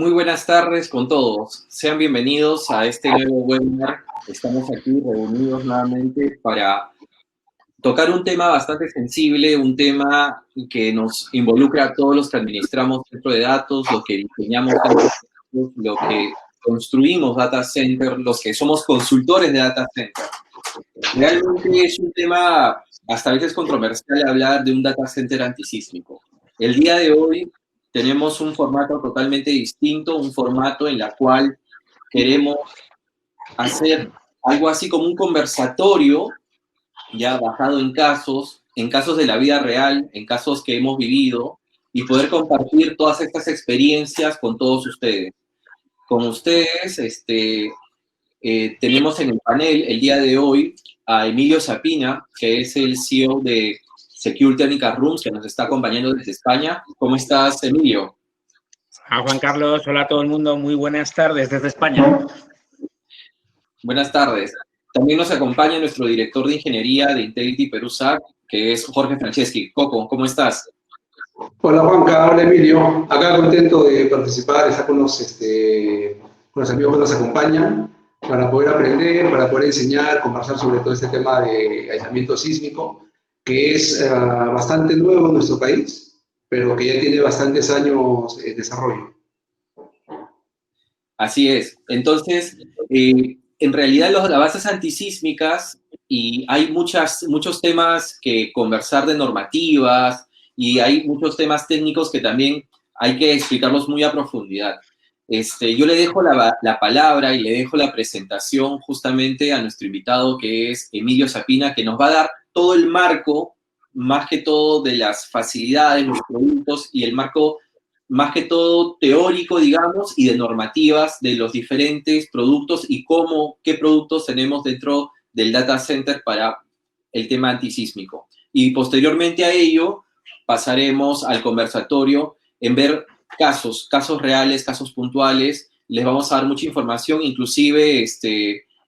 Muy buenas tardes con todos. Sean bienvenidos a este nuevo webinar. Estamos aquí reunidos nuevamente para tocar un tema bastante sensible, un tema que nos involucra a todos los que administramos centro de datos, los que diseñamos centros de datos, los que construimos data center, los que somos consultores de data center. Realmente es un tema hasta a veces controversial hablar de un data center antisísmico. El día de hoy tenemos un formato totalmente distinto, un formato en el cual queremos hacer algo así como un conversatorio ya basado en casos de la vida real, en casos que hemos vivido y poder compartir todas estas experiencias con todos ustedes. Con ustedes, tenemos en el panel el día de hoy a Emilio Sapina, que es el CEO de Secure Technical Rooms, que nos está acompañando desde España. ¿Cómo estás, Emilio? Juan Carlos, hola a todo el mundo, muy buenas tardes desde España. Buenas tardes. También nos acompaña nuestro director de ingeniería de Integrity Perú SAC, que es Jorge Franceschi. Coco, ¿cómo estás? Hola Juanca, hola Emilio. Acá contento de participar, estar con los amigos que nos acompañan para poder aprender, para poder enseñar, conversar sobre todo este tema de aislamiento sísmico, que es bastante nuevo en nuestro país, pero que ya tiene bastantes años en desarrollo. Así es. Entonces, en realidad las bases antisísmicas, y hay muchos temas que conversar de normativas, y hay muchos temas técnicos que también hay que explicarlos muy a profundidad. Yo le dejo la palabra y le dejo la presentación justamente a nuestro invitado, que es Emilio Sapina, que nos va a dar todo el marco, más que todo de las facilidades, los productos y el marco más que todo teórico, digamos, y de normativas de los diferentes productos y qué productos tenemos dentro del data center para el tema antisísmico. Y posteriormente a ello, pasaremos al conversatorio en ver casos reales, casos puntuales. Les vamos a dar mucha información, inclusive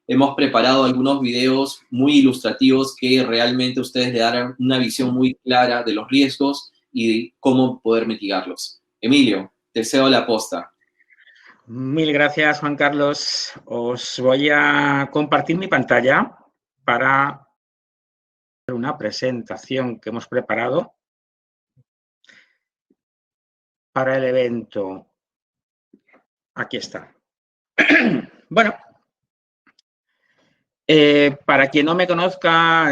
hemos preparado algunos videos muy ilustrativos que realmente ustedes le darán una visión muy clara de los riesgos y de cómo poder mitigarlos. Emilio, te cedo la posta. Mil gracias, Juan Carlos. Os voy a compartir mi pantalla para hacer una presentación que hemos preparado para el evento. Aquí está. Bueno, para quien no me conozca,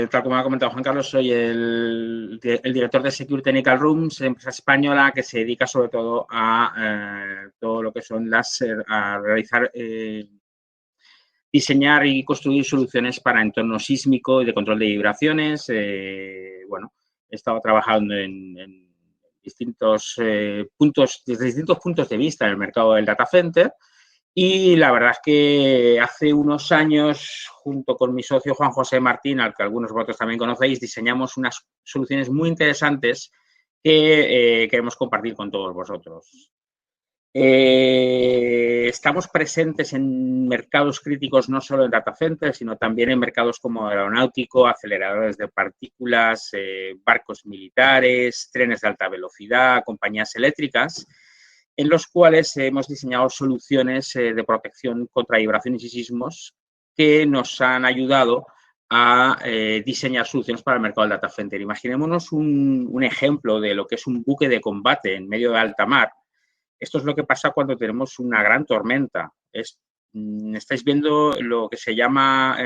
tal como ha comentado Juan Carlos, soy el director de Secure Technical Rooms, empresa española que se dedica sobre todo a todo lo que son a realizar, diseñar y construir soluciones para entorno sísmico y de control de vibraciones. Bueno, he estado trabajando en distintos puntos, desde distintos puntos de vista en el mercado del data center. Y la verdad es que hace unos años, junto con mi socio Juan José Martín, al que algunos de vosotros también conocéis, diseñamos unas soluciones muy interesantes que queremos compartir con todos vosotros. Estamos presentes en mercados críticos no solo en data centers, sino también en mercados como aeronáutico, aceleradores de partículas, barcos militares, trenes de alta velocidad, compañías eléctricas, en los cuales hemos diseñado soluciones de protección contra vibraciones y sismos que nos han ayudado a diseñar soluciones para el mercado del data center. Imaginémonos un ejemplo de lo que es un buque de combate en medio de alta mar. Esto es lo que pasa cuando tenemos una gran tormenta. Estáis viendo lo que se llama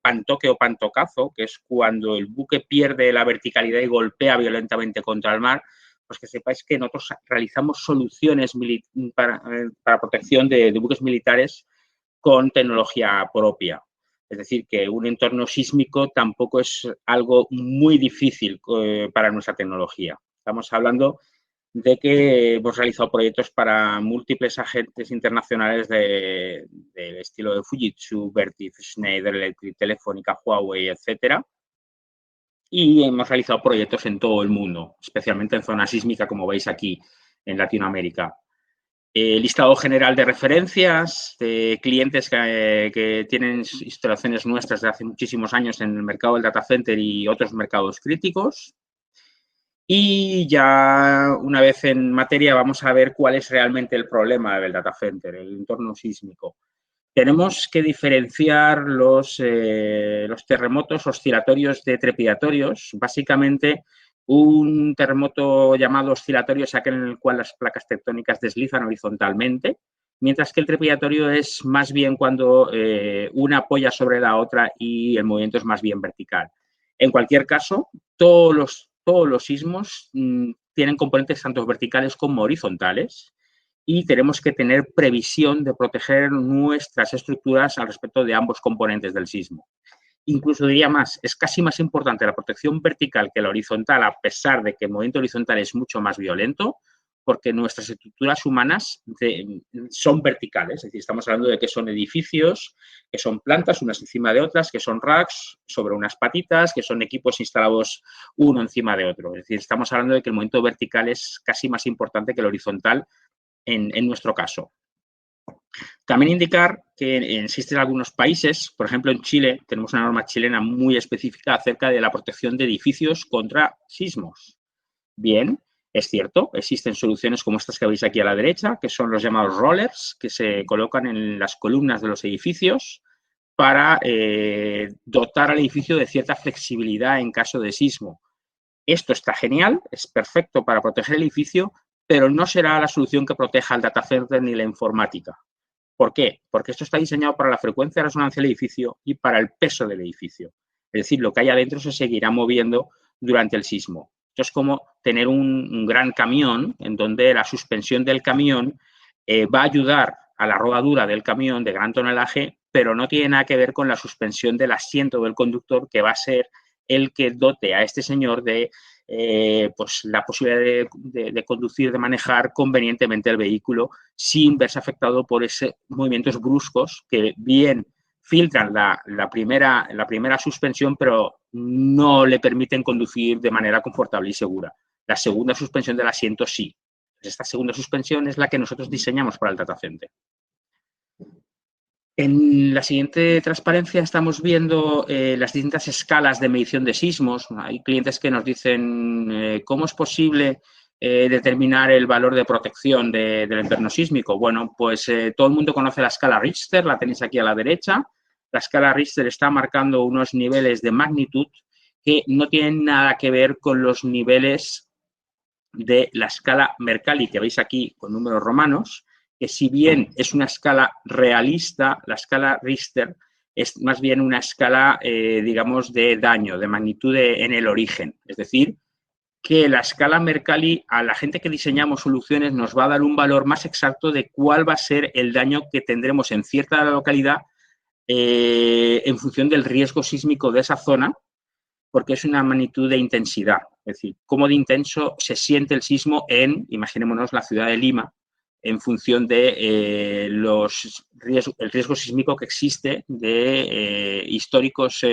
pantoque o pantocazo, que es cuando el buque pierde la verticalidad y golpea violentamente contra el mar. Pues que sepáis que nosotros realizamos soluciones para protección de buques militares con tecnología propia. Es decir, que un entorno sísmico tampoco es algo muy difícil para nuestra tecnología. Estamos hablando de que hemos realizado proyectos para múltiples agentes internacionales del estilo de Fujitsu, Vertiv, Schneider Electric, Telefónica, Huawei, etcétera. Y hemos realizado proyectos en todo el mundo, especialmente en zona sísmica, como veis aquí en Latinoamérica. Listado general de referencias de clientes que tienen instalaciones nuestras de hace muchísimos años en el mercado del data center y otros mercados críticos. Y ya una vez en materia vamos a ver cuál es realmente el problema del data center, el entorno sísmico. Tenemos que diferenciar los terremotos oscilatorios de trepidatorios. Básicamente, un terremoto llamado oscilatorio es aquel en el cual las placas tectónicas deslizan horizontalmente, mientras que el trepidatorio es más bien cuando una apoya sobre la otra y el movimiento es más bien vertical. En cualquier caso, todos los sismos tienen componentes tanto verticales como horizontales y tenemos que tener previsión de proteger nuestras estructuras al respecto de ambos componentes del sismo. Incluso diría más, es casi más importante la protección vertical que la horizontal, a pesar de que el movimiento horizontal es mucho más violento, porque nuestras estructuras humanas son verticales, es decir, estamos hablando de que son edificios, que son plantas unas encima de otras, que son racks sobre unas patitas, que son equipos instalados uno encima de otro. Es decir, estamos hablando de que el movimiento vertical es casi más importante que el horizontal en nuestro caso. También indicar que existen algunos países, por ejemplo en Chile, tenemos una norma chilena muy específica acerca de la protección de edificios contra sismos. Bien, es cierto, existen soluciones como estas que veis aquí a la derecha, que son los llamados rollers, que se colocan en las columnas de los edificios para dotar al edificio de cierta flexibilidad en caso de sismo. Esto está genial, es perfecto para proteger el edificio, pero no será la solución que proteja el data center ni la informática. ¿Por qué? Porque esto está diseñado para la frecuencia de resonancia del edificio y para el peso del edificio. Es decir, lo que hay adentro se seguirá moviendo durante el sismo. Esto es como tener un gran camión en donde la suspensión del camión va a ayudar a la rodadura del camión de gran tonelaje, pero no tiene nada que ver con la suspensión del asiento del conductor, que va a ser el que dote a este señor de pues la posibilidad de conducir, de manejar convenientemente el vehículo sin verse afectado por esos movimientos bruscos que bien filtran la primera suspensión, pero no le permiten conducir de manera confortable y segura. La segunda suspensión del asiento sí. Esta segunda suspensión es la que nosotros diseñamos para el data center. En la siguiente transparencia estamos viendo las distintas escalas de medición de sismos. Hay clientes que nos dicen cómo es posible determinar el valor de protección del entorno sísmico. Bueno, pues todo el mundo conoce la escala Richter, la tenéis aquí a la derecha. La escala Richter está marcando unos niveles de magnitud que no tienen nada que ver con los niveles de la escala Mercalli, que veis aquí con números romanos, que si bien es una escala realista, la escala Richter es más bien una escala, digamos, de daño, de magnitud en el origen. Es decir, que la escala Mercalli, a la gente que diseñamos soluciones, nos va a dar un valor más exacto de cuál va a ser el daño que tendremos en cierta localidad en función del riesgo sísmico de esa zona, porque es una magnitud de intensidad. Es decir, cómo de intenso se siente el sismo en, imaginémonos, la ciudad de Lima, en función de el riesgo sísmico que existe de históricos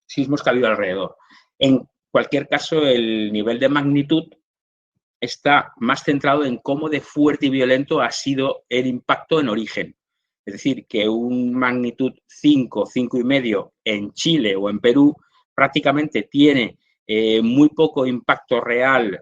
sismos que ha habido alrededor. En cualquier caso, el nivel de magnitud está más centrado en cómo de fuerte y violento ha sido el impacto en origen. Es decir, que un magnitud 5, 5,5 en Chile o en Perú prácticamente tiene muy poco impacto real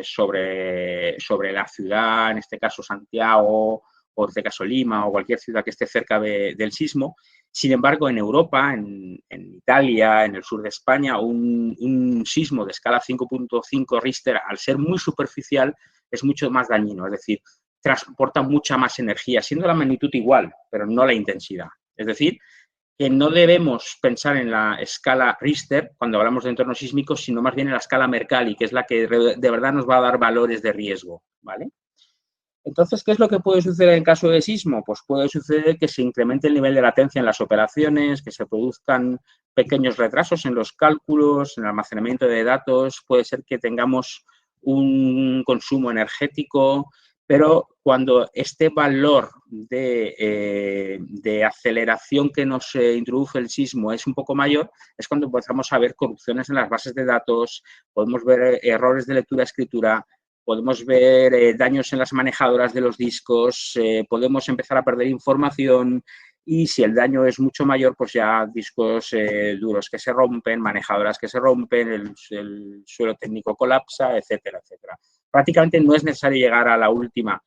sobre la ciudad, en este caso Santiago, o en este caso Lima, o cualquier ciudad que esté cerca del sismo. Sin embargo, en Europa, en Italia, en el sur de España, un sismo de escala 5.5 Richter, al ser muy superficial, es mucho más dañino. Es decir, transporta mucha más energía, siendo la magnitud igual, pero no la intensidad. Es decir, que no debemos pensar en la escala Richter cuando hablamos de entornos sísmicos, sino más bien en la escala Mercalli, que es la que de verdad nos va a dar valores de riesgo, ¿vale? Entonces, ¿qué es lo que puede suceder en caso de sismo? Pues puede suceder que se incremente el nivel de latencia en las operaciones, que se produzcan pequeños retrasos en los cálculos, en el almacenamiento de datos, puede ser que tengamos un consumo energético, pero cuando este valor de aceleración que nos introduce el sismo es un poco mayor, es cuando empezamos a ver corrupciones en las bases de datos, podemos ver errores de lectura-escritura, podemos ver daños en las manejadoras de los discos, podemos empezar a perder información y si el daño es mucho mayor, pues ya discos duros que se rompen, manejadoras que se rompen, el suelo técnico colapsa, etcétera, etcétera. Prácticamente no es necesario llegar a la última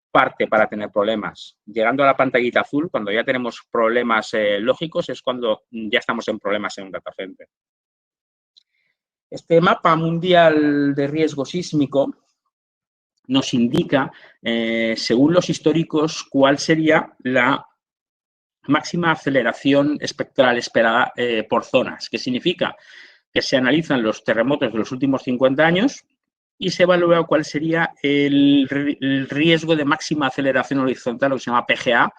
parte para tener problemas. Llegando a la pantallita azul, cuando ya tenemos problemas lógicos, es cuando ya estamos en problemas en un data center. Este mapa mundial de riesgo sísmico nos indica, según los históricos, cuál sería la máxima aceleración espectral esperada por zonas, que significa que se analizan los terremotos de los últimos 50 años y se evalúa cuál sería el riesgo de máxima aceleración horizontal, lo que se llama PGA,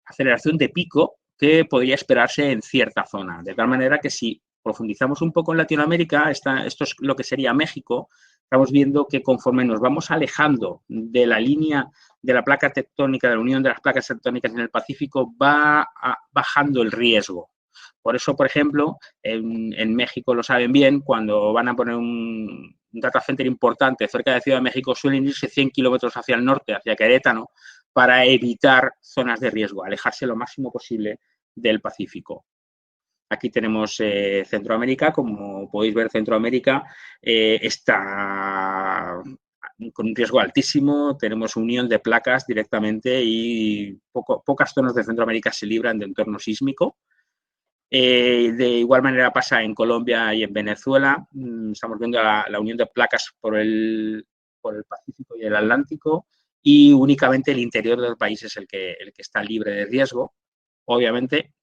aceleración de pico, que podría esperarse en cierta zona. De tal manera que si profundizamos un poco en Latinoamérica, esto es lo que sería México, estamos viendo que conforme nos vamos alejando de la línea de la placa tectónica, de la unión de las placas tectónicas en el Pacífico, va bajando el riesgo. Por eso, por ejemplo, en México lo saben bien, cuando van a poner un data center importante cerca de Ciudad de México, suelen irse 100 kilómetros hacia el norte, hacia Querétaro, para evitar zonas de riesgo, alejarse lo máximo posible del Pacífico. Aquí tenemos Centroamérica. Como podéis ver, Centroamérica está con un riesgo altísimo. Tenemos unión de placas directamente y pocas zonas de Centroamérica se libran de entorno sísmico. De igual manera pasa en Colombia y en Venezuela. Estamos viendo la unión de placas por el Pacífico y el Atlántico, y únicamente el interior del país es el que está libre de riesgo. Obviamente,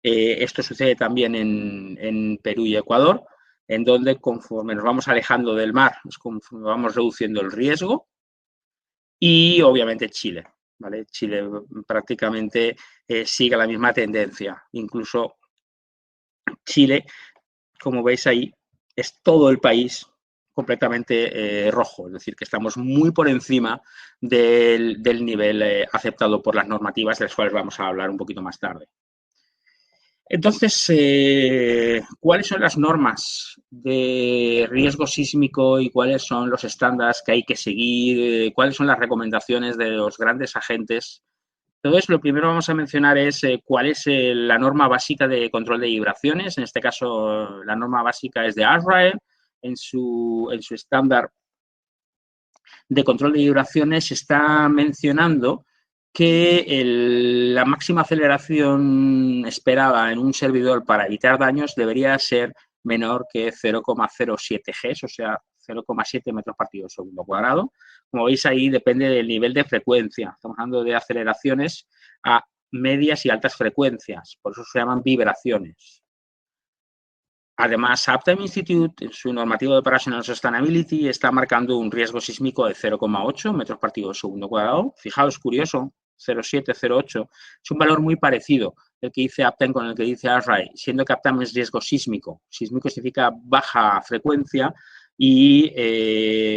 esto sucede también en Perú y Ecuador, en donde conforme nos vamos alejando del mar, es conforme vamos reduciendo el riesgo. Y obviamente Chile, ¿vale? Chile prácticamente sigue la misma tendencia. Incluso Chile, como veis ahí, es todo el país completamente rojo, es decir, que estamos muy por encima del nivel aceptado por las normativas, de las cuales vamos a hablar un poquito más tarde. Entonces, ¿cuáles son las normas de riesgo sísmico y cuáles son los estándares que hay que seguir? ¿Cuáles son las recomendaciones de los grandes agentes? Entonces, lo primero que vamos a mencionar es cuál es la norma básica de control de vibraciones. En este caso, la norma básica es de ASRAE. En su estándar de control de vibraciones está mencionando que la máxima aceleración esperada en un servidor para evitar daños debería ser menor que 0,07 G, o sea, 0,7 metros partido segundo cuadrado. Como veis ahí, depende del nivel de frecuencia. Estamos hablando de aceleraciones a medias y altas frecuencias, por eso se llaman vibraciones. Además, Uptime Institute, en su normativo de Operational Sustainability, está marcando un riesgo sísmico de 0,8 metros partidos segundo cuadrado. Fijaos, curioso, 0,7, 0,8. Es un valor muy parecido el que dice Uptime con el que dice ASRAE, siendo que Uptime es riesgo sísmico. Sísmico significa baja frecuencia y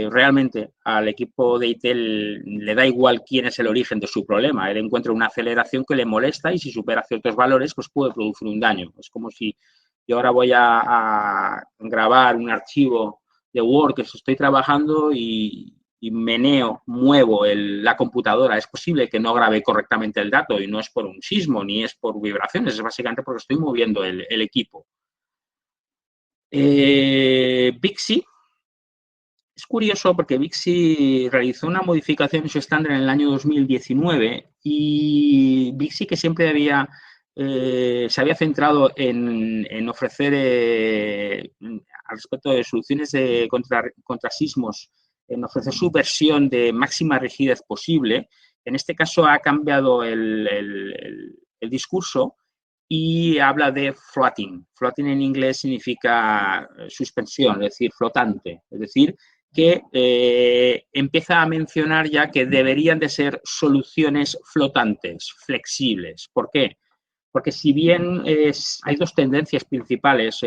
realmente al equipo de IT le da igual quién es el origen de su problema. Él encuentra una aceleración que le molesta y si supera ciertos valores, pues puede producir un daño. Es como si yo ahora voy a grabar un archivo de Word que estoy trabajando y muevo la computadora. Es posible que no grabe correctamente el dato y no es por un sismo ni es por vibraciones, es básicamente porque estoy moviendo el equipo. Bixi. Es curioso porque Bixi realizó una modificación en su estándar en el año 2019 y Bixi, que siempre se había centrado en ofrecer, al respecto de soluciones contra sismos, en ofrecer su versión de máxima rigidez posible, en este caso ha cambiado el discurso y habla de floating. Floating en inglés significa suspensión, es decir, flotante, es decir, que empieza a mencionar ya que deberían de ser soluciones flotantes, flexibles. ¿Por qué? Porque si bien hay dos tendencias principales,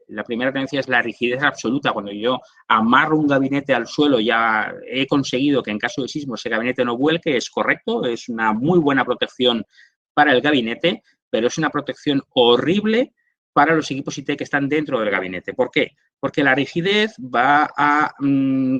la primera tendencia es la rigidez absoluta. Cuando yo amarro un gabinete al suelo, ya he conseguido que en caso de sismo ese gabinete no vuelque, es correcto, es una muy buena protección para el gabinete, pero es una protección horrible para los equipos IT que están dentro del gabinete. ¿Por qué? Porque la rigidez va a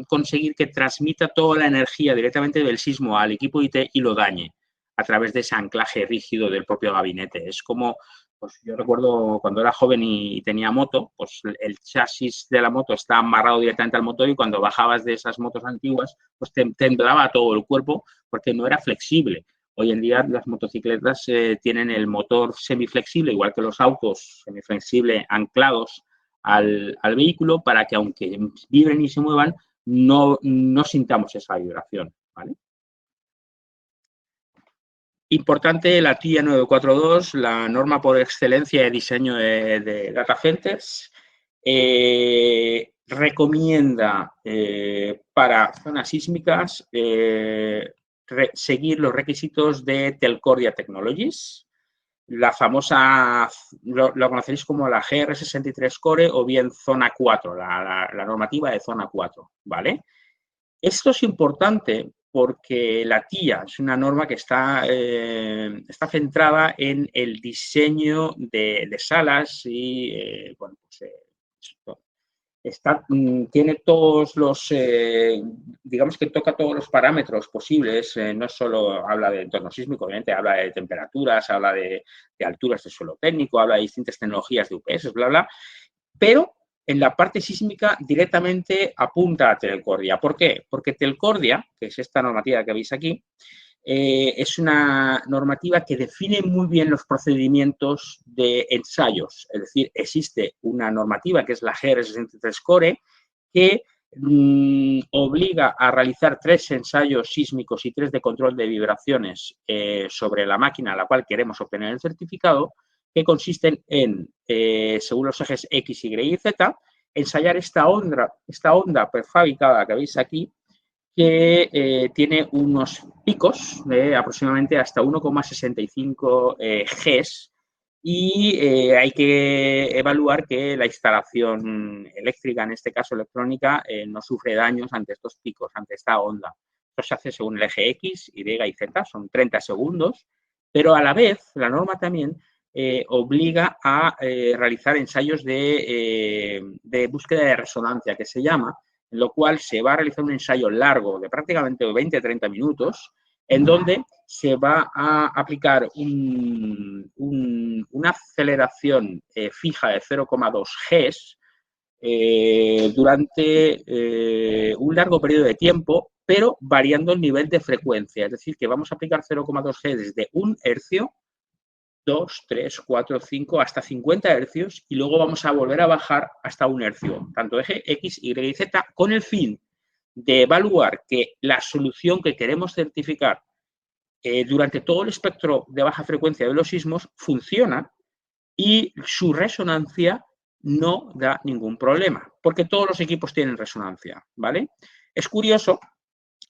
conseguir que transmita toda la energía directamente del sismo al equipo IT y lo dañe. a través de ese anclaje rígido del propio gabinete. Es como, pues yo recuerdo cuando era joven y tenía moto, pues el chasis de la moto está amarrado directamente al motor y cuando bajabas de esas motos antiguas, pues te temblaba todo el cuerpo porque no era flexible. Hoy en día las motocicletas tienen el motor semiflexible, igual que los autos, semiflexible anclados al vehículo para que aunque vibren y se muevan, no sintamos esa vibración, ¿vale? Importante la TIA 942, la norma por excelencia de diseño de data centers. Recomienda para zonas sísmicas seguir los requisitos de Telcordia Technologies. La famosa, lo conoceréis como la GR63 Core o bien Zona 4, la normativa de Zona 4, ¿vale? Esto es importante porque la TIA es una norma que está centrada en el diseño de salas y, bueno, pues, tiene todos los, digamos que toca todos los parámetros posibles, no solo habla de entorno sísmico, obviamente habla de temperaturas, habla de alturas de suelo técnico, habla de distintas tecnologías de UPS, bla, bla, pero en la parte sísmica directamente apunta a Telcordia. ¿Por qué? Porque Telcordia, que es esta normativa que veis aquí, es una normativa que define muy bien los procedimientos de ensayos. Es decir, existe una normativa que es la GR63 Core que obliga a realizar 3 ensayos sísmicos y 3 de control de vibraciones sobre la máquina a la cual queremos obtener el certificado, que consisten en, según los ejes X, Y y Z, ensayar esta onda prefabricada que veis aquí, que tiene unos picos de aproximadamente hasta 1,65 Gs y hay que evaluar que la instalación eléctrica, en este caso electrónica, no sufre daños ante estos picos, ante esta onda. Esto se hace según el eje X, Y y Z, son 30 segundos, pero a la vez la norma también obliga a realizar ensayos de búsqueda de resonancia, que se llama, en lo cual se va a realizar un ensayo largo de prácticamente 20-30 minutos, en donde se va a aplicar una aceleración fija de 0,2 Gs durante un largo periodo de tiempo, pero variando el nivel de frecuencia. Es decir, que vamos a aplicar 0,2 Gs desde 1 hercio, 2, 3, 4, 5, hasta 50 hercios y luego vamos a volver a bajar hasta 1 hercio, tanto eje X, Y y Z, con el fin de evaluar que la solución que queremos certificar durante todo el espectro de baja frecuencia de los sismos funciona y su resonancia no da ningún problema, porque todos los equipos tienen resonancia, ¿vale? Es curioso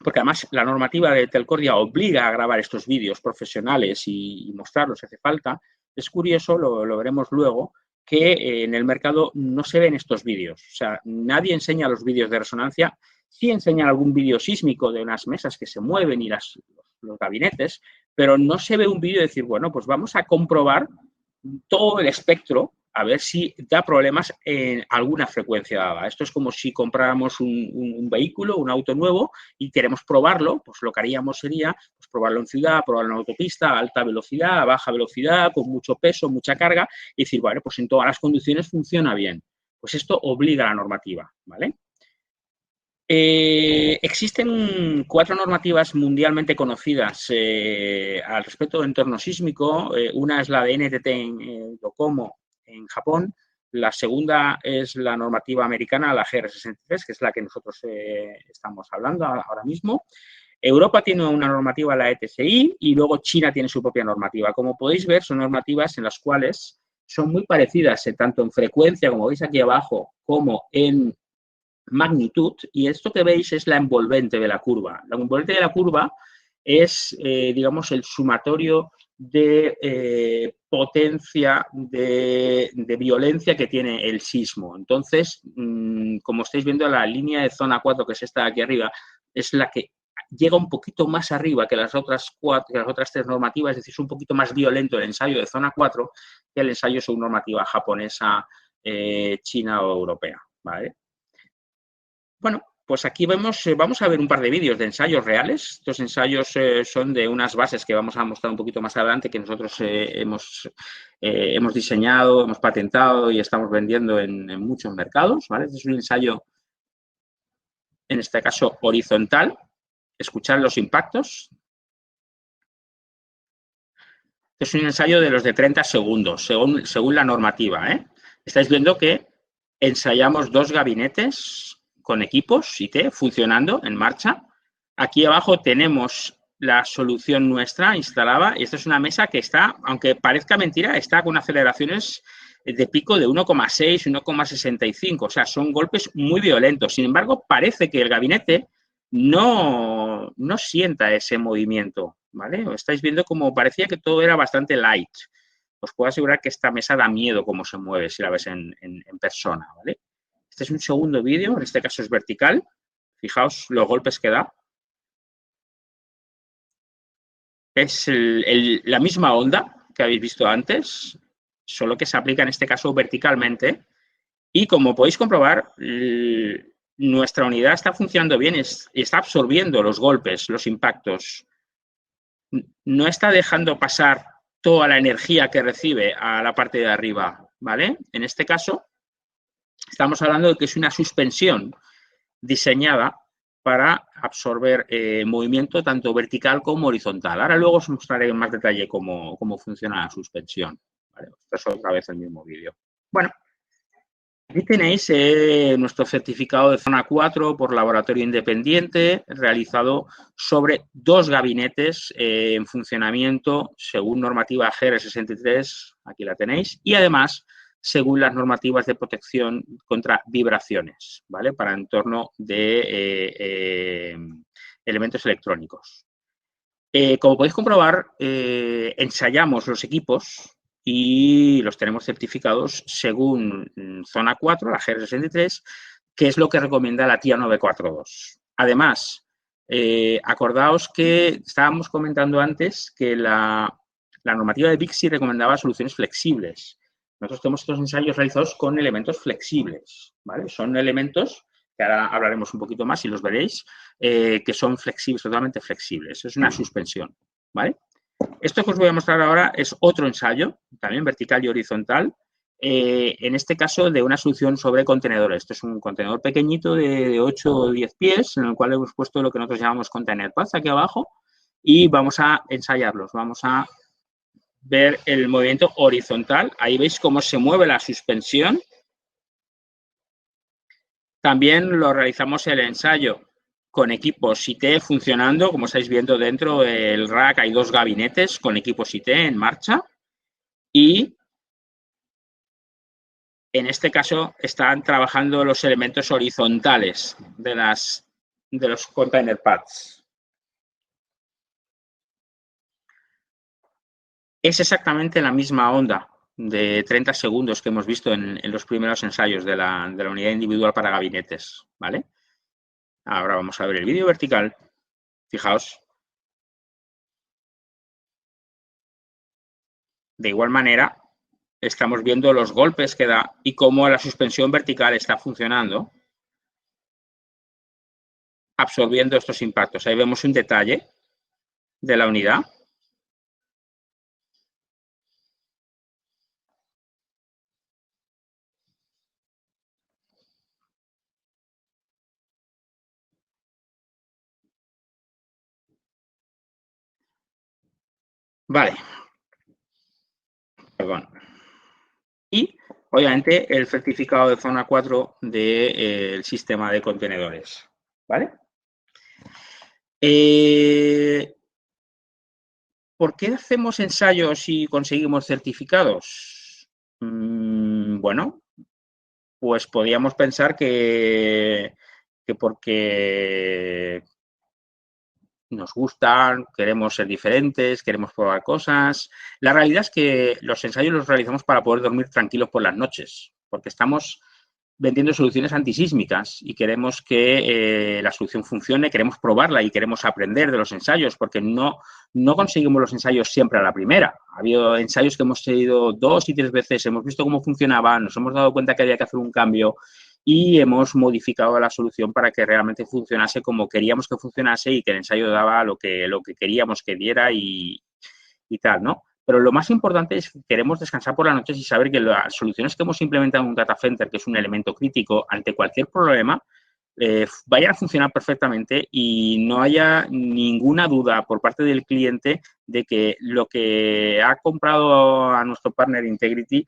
porque además la normativa de Telcordia obliga a grabar estos vídeos profesionales y mostrarlos si hace falta. Es curioso, lo veremos luego, que en el mercado no se ven estos vídeos. O sea, nadie enseña los vídeos de resonancia. Sí enseñan algún vídeo sísmico de unas mesas que se mueven y los gabinetes, pero no se ve un vídeo de decir, bueno, pues vamos a comprobar todo el espectro a ver si da problemas en alguna frecuencia dada. Esto es como si compráramos un vehículo, un auto nuevo y queremos probarlo, pues lo que haríamos sería pues, probarlo en ciudad, probarlo en autopista, a alta velocidad, a baja velocidad, con mucho peso, mucha carga y decir, bueno, pues en todas las condiciones funciona bien. Pues esto obliga a la normativa, ¿vale? Existen 4 normativas mundialmente conocidas al respecto de entorno sísmico. Una es la de NTT en Docomo, en Japón. La segunda es la normativa americana, la GR63, que es la que nosotros estamos hablando ahora mismo. Europa tiene una normativa, la ETCI, y luego China tiene su propia normativa. Como podéis ver, son normativas en las cuales son muy parecidas, tanto en frecuencia, como veis aquí abajo, como en magnitud, y esto que veis es la envolvente de la curva. La envolvente de la curva es, digamos, el sumatorio de potencia, de violencia que tiene el sismo. Entonces, como estáis viendo, la línea de zona 4, que es esta de aquí arriba, es la que llega un poquito más arriba que las otras 3 normativas, es decir, es un poquito más violento el ensayo de zona 4 que el ensayo según normativa japonesa, china o europea, ¿vale? Bueno, pues aquí vamos a ver un par de vídeos de ensayos reales. Estos ensayos son de unas bases que vamos a mostrar un poquito más adelante que nosotros hemos diseñado, hemos patentado y estamos vendiendo en muchos mercados, ¿vale? Este es un ensayo, en este caso horizontal. Escuchar los impactos. Es un ensayo de los de 30 segundos, según la normativa, ¿eh? Estáis viendo que ensayamos 2 gabinetes con equipos IT funcionando en marcha. Aquí abajo tenemos la solución nuestra instalada. Y esta es una mesa que está, aunque parezca mentira, está con aceleraciones de pico de 1,6, 1,65. O sea, son golpes muy violentos. Sin embargo, parece que el gabinete no sienta ese movimiento, ¿vale? Estáis viendo como parecía que todo era bastante light. Os puedo asegurar que esta mesa da miedo cómo se mueve si la ves en persona, ¿vale? Este es un segundo vídeo, en este caso es vertical. Fijaos los golpes que da. Es la misma onda que habéis visto antes, solo que se aplica en este caso verticalmente. Y como podéis comprobar, nuestra unidad está funcionando bien, está absorbiendo los golpes, los impactos. No está dejando pasar toda la energía que recibe a la parte de arriba, ¿vale? En este caso, estamos hablando de que es una suspensión diseñada para absorber movimiento tanto vertical como horizontal. Ahora luego os mostraré en más detalle cómo funciona la suspensión, ¿vale? Esto es otra vez el mismo vídeo. Bueno, aquí tenéis nuestro certificado de zona 4 por laboratorio independiente realizado sobre 2 gabinetes en funcionamiento según normativa GR63, aquí la tenéis, y además según las normativas de protección contra vibraciones, ¿vale? Para entorno de elementos electrónicos. Como podéis comprobar, ensayamos los equipos y los tenemos certificados según zona 4, la GR63, que es lo que recomienda la TIA 942. Además, acordaos que estábamos comentando antes que la normativa de BICSI recomendaba soluciones flexibles. Nosotros tenemos estos ensayos realizados con elementos flexibles, ¿vale? Son elementos, que ahora hablaremos un poquito más y los veréis, que son flexibles, totalmente flexibles. Es una suspensión, ¿vale? Esto que os voy a mostrar ahora es otro ensayo, también vertical y horizontal, en este caso de una solución sobre contenedores. Esto es un contenedor pequeñito de 8 o 10 pies, en el cual hemos puesto lo que nosotros llamamos container pads aquí abajo y vamos a ensayarlos. Vamos a ver el movimiento horizontal. Ahí veis cómo se mueve la suspensión. También lo realizamos el ensayo con equipos IT funcionando. Como estáis viendo dentro del rack hay 2 gabinetes con equipos IT en marcha. Y en este caso están trabajando los elementos horizontales de los container pads. Es exactamente la misma onda de 30 segundos que hemos visto en los primeros ensayos de la unidad individual para gabinetes, ¿vale? Ahora vamos a ver el vídeo vertical. Fijaos. De igual manera, estamos viendo los golpes que da y cómo la suspensión vertical está funcionando, absorbiendo estos impactos. Ahí vemos un detalle de la unidad. Vale. Perdón. Y, obviamente, el certificado de zona 4 del sistema de contenedores. ¿Vale? ¿Por qué hacemos ensayos y conseguimos certificados? Bueno, pues podríamos pensar que porque nos gustan, queremos ser diferentes, queremos probar cosas. La realidad es que los ensayos los realizamos para poder dormir tranquilos por las noches, porque estamos vendiendo soluciones antisísmicas y queremos que la solución funcione, queremos probarla y queremos aprender de los ensayos, porque no conseguimos los ensayos siempre a la primera. Ha habido ensayos que hemos seguido 2 y 3 veces, hemos visto cómo funcionaba, nos hemos dado cuenta que había que hacer un cambio y hemos modificado la solución para que realmente funcionase como queríamos que funcionase y que el ensayo daba lo que queríamos que diera y tal, ¿no? Pero lo más importante es que queremos descansar por las noches y saber que las soluciones que hemos implementado en un data center, que es un elemento crítico ante cualquier problema, vayan a funcionar perfectamente y no haya ninguna duda por parte del cliente de que lo que ha comprado a nuestro partner Integrity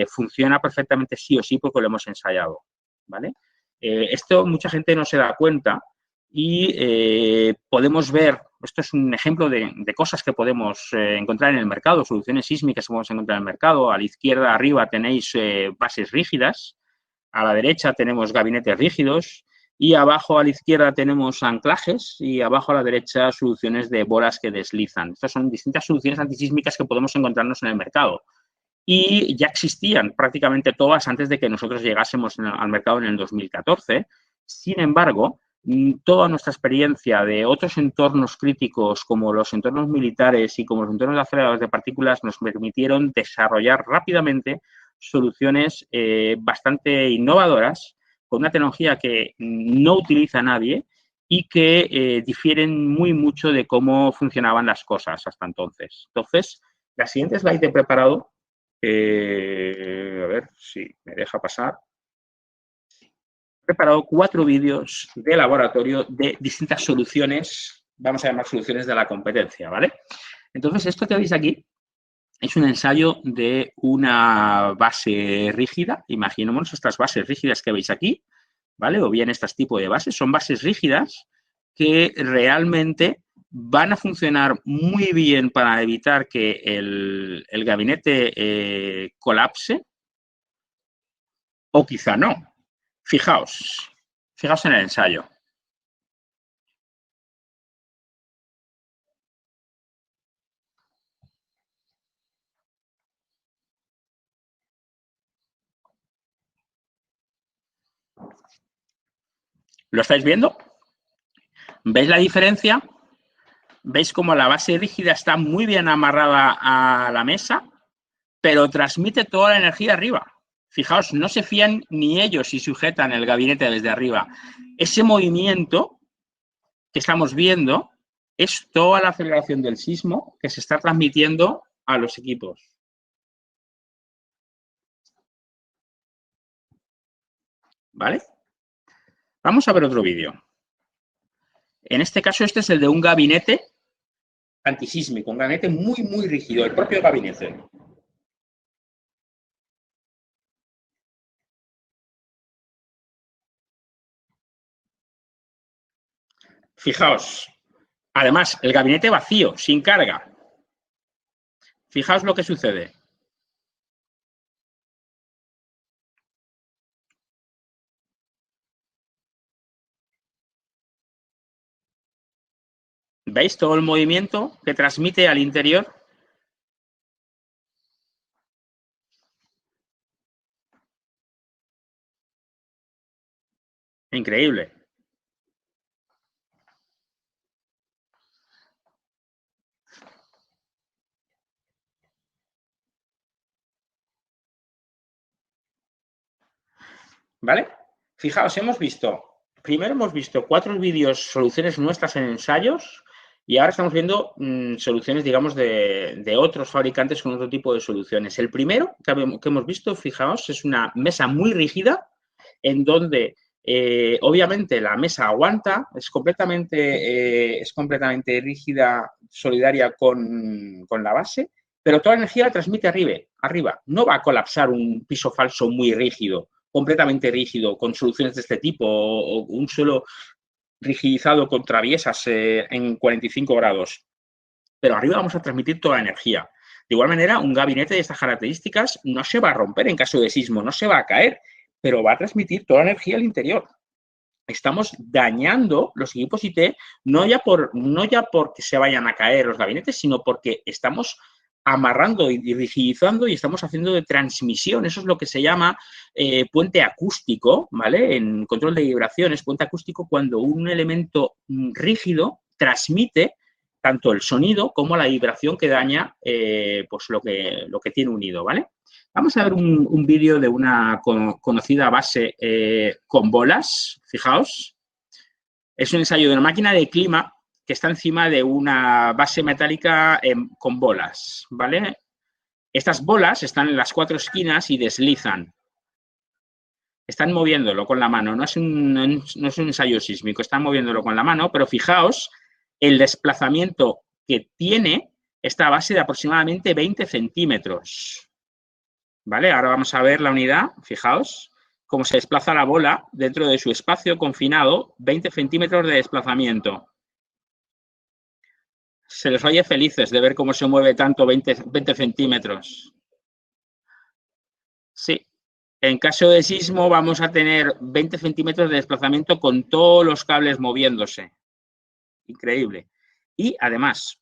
funciona perfectamente sí o sí porque lo hemos ensayado, ¿vale? Esto mucha gente no se da cuenta y podemos ver, esto es un ejemplo de cosas que podemos encontrar en el mercado, soluciones sísmicas que podemos encontrar en el mercado. A la izquierda arriba tenéis bases rígidas, a la derecha tenemos gabinetes rígidos y abajo a la izquierda tenemos anclajes y abajo a la derecha soluciones de bolas que deslizan. Estas son distintas soluciones antisísmicas que podemos encontrarnos en el mercado. Y ya existían prácticamente todas antes de que nosotros llegásemos al mercado en el 2014. Sin embargo, toda nuestra experiencia de otros entornos críticos como los entornos militares y como los entornos de aceleradores de partículas nos permitieron desarrollar rápidamente soluciones bastante innovadoras con una tecnología que no utiliza nadie y que difieren muy mucho de cómo funcionaban las cosas hasta entonces. Entonces, la siguiente slide he preparado. A ver si me deja pasar. He preparado 4 vídeos de laboratorio de distintas soluciones, vamos a llamar soluciones de la competencia, ¿vale? Entonces, esto que veis aquí es un ensayo de una base rígida. Imaginémonos estas bases rígidas que veis aquí, ¿vale? O bien este tipo de bases. Son bases rígidas que realmente van a funcionar muy bien para evitar que el gabinete colapse o quizá no. Fijaos en el ensayo. ¿Lo estáis viendo? ¿Veis la diferencia? ¿Veis cómo la base rígida está muy bien amarrada a la mesa, pero transmite toda la energía arriba? Fijaos, no se fían ni ellos si sujetan el gabinete desde arriba. Ese movimiento que estamos viendo es toda la aceleración del sismo que se está transmitiendo a los equipos. ¿Vale? Vamos a ver otro vídeo. En este caso, este es el de un gabinete antisísmico, un gabinete muy, muy rígido, el propio gabinete. Fijaos, además, el gabinete vacío, sin carga. Fijaos lo que sucede. ¿Veis todo el movimiento que transmite al interior? Increíble. ¿Vale? Fijaos, primero hemos visto 4 vídeos, soluciones nuestras en ensayos, y ahora estamos viendo soluciones, digamos, de otros fabricantes con otro tipo de soluciones. El primero que hemos visto, fijaos, es una mesa muy rígida, en donde obviamente la mesa aguanta, es completamente rígida, solidaria con la base, pero toda la energía la transmite arriba. No va a colapsar un piso falso muy rígido, completamente rígido, con soluciones de este tipo, o un suelo rigidizado con traviesas en 45 grados. Pero arriba vamos a transmitir toda la energía. De igual manera, un gabinete de estas características no se va a romper en caso de sismo, no se va a caer, pero va a transmitir toda la energía al interior. Estamos dañando los equipos IT no ya porque se vayan a caer los gabinetes, sino porque estamos amarrando y rigidizando y estamos haciendo de transmisión. Eso es lo que se llama puente acústico, ¿vale? En control de vibraciones, puente acústico, cuando un elemento rígido transmite tanto el sonido como la vibración que daña pues lo que tiene unido, ¿vale? Vamos a ver un vídeo de una conocida base con bolas, fijaos. Es un ensayo de una máquina de clima que está encima de una base metálica con bolas, ¿vale? Estas bolas están en las 4 esquinas y deslizan. Están moviéndolo con la mano, no es un ensayo sísmico, están moviéndolo con la mano, pero fijaos el desplazamiento que tiene esta base de aproximadamente 20 centímetros. ¿Vale? Ahora vamos a ver la unidad, fijaos, cómo se desplaza la bola dentro de su espacio confinado, 20 centímetros de desplazamiento. Se les oye felices de ver cómo se mueve tanto 20 centímetros. Sí, en caso de sismo vamos a tener 20 centímetros de desplazamiento con todos los cables moviéndose. Increíble. Y además,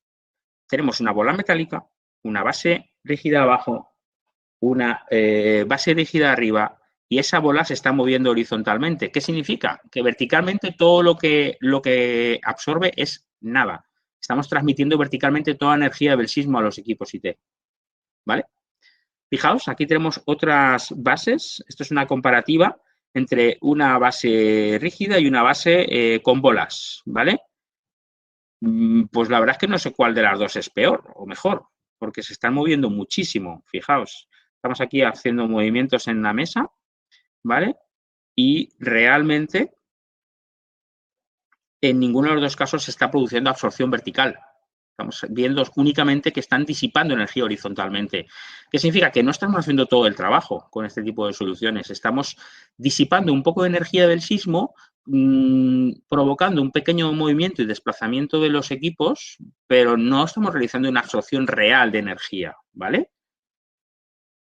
tenemos una bola metálica, una base rígida abajo, una base rígida arriba y esa bola se está moviendo horizontalmente. ¿Qué significa? Que verticalmente todo lo que absorbe es nada. Estamos transmitiendo verticalmente toda la energía del sismo a los equipos IT. ¿Vale? Fijaos, aquí tenemos otras bases. Esto es una comparativa entre una base rígida y una base con bolas. ¿Vale? Pues la verdad es que no sé cuál de las dos es peor o mejor, porque se están moviendo muchísimo. Fijaos. Estamos aquí haciendo movimientos en la mesa, ¿vale? Y realmente en ninguno de los dos casos se está produciendo absorción vertical. Estamos viendo únicamente que están disipando energía horizontalmente. ¿Qué significa? Que no estamos haciendo todo el trabajo con este tipo de soluciones. Estamos disipando un poco de energía del sismo, provocando un pequeño movimiento y desplazamiento de los equipos, pero no estamos realizando una absorción real de energía, ¿vale?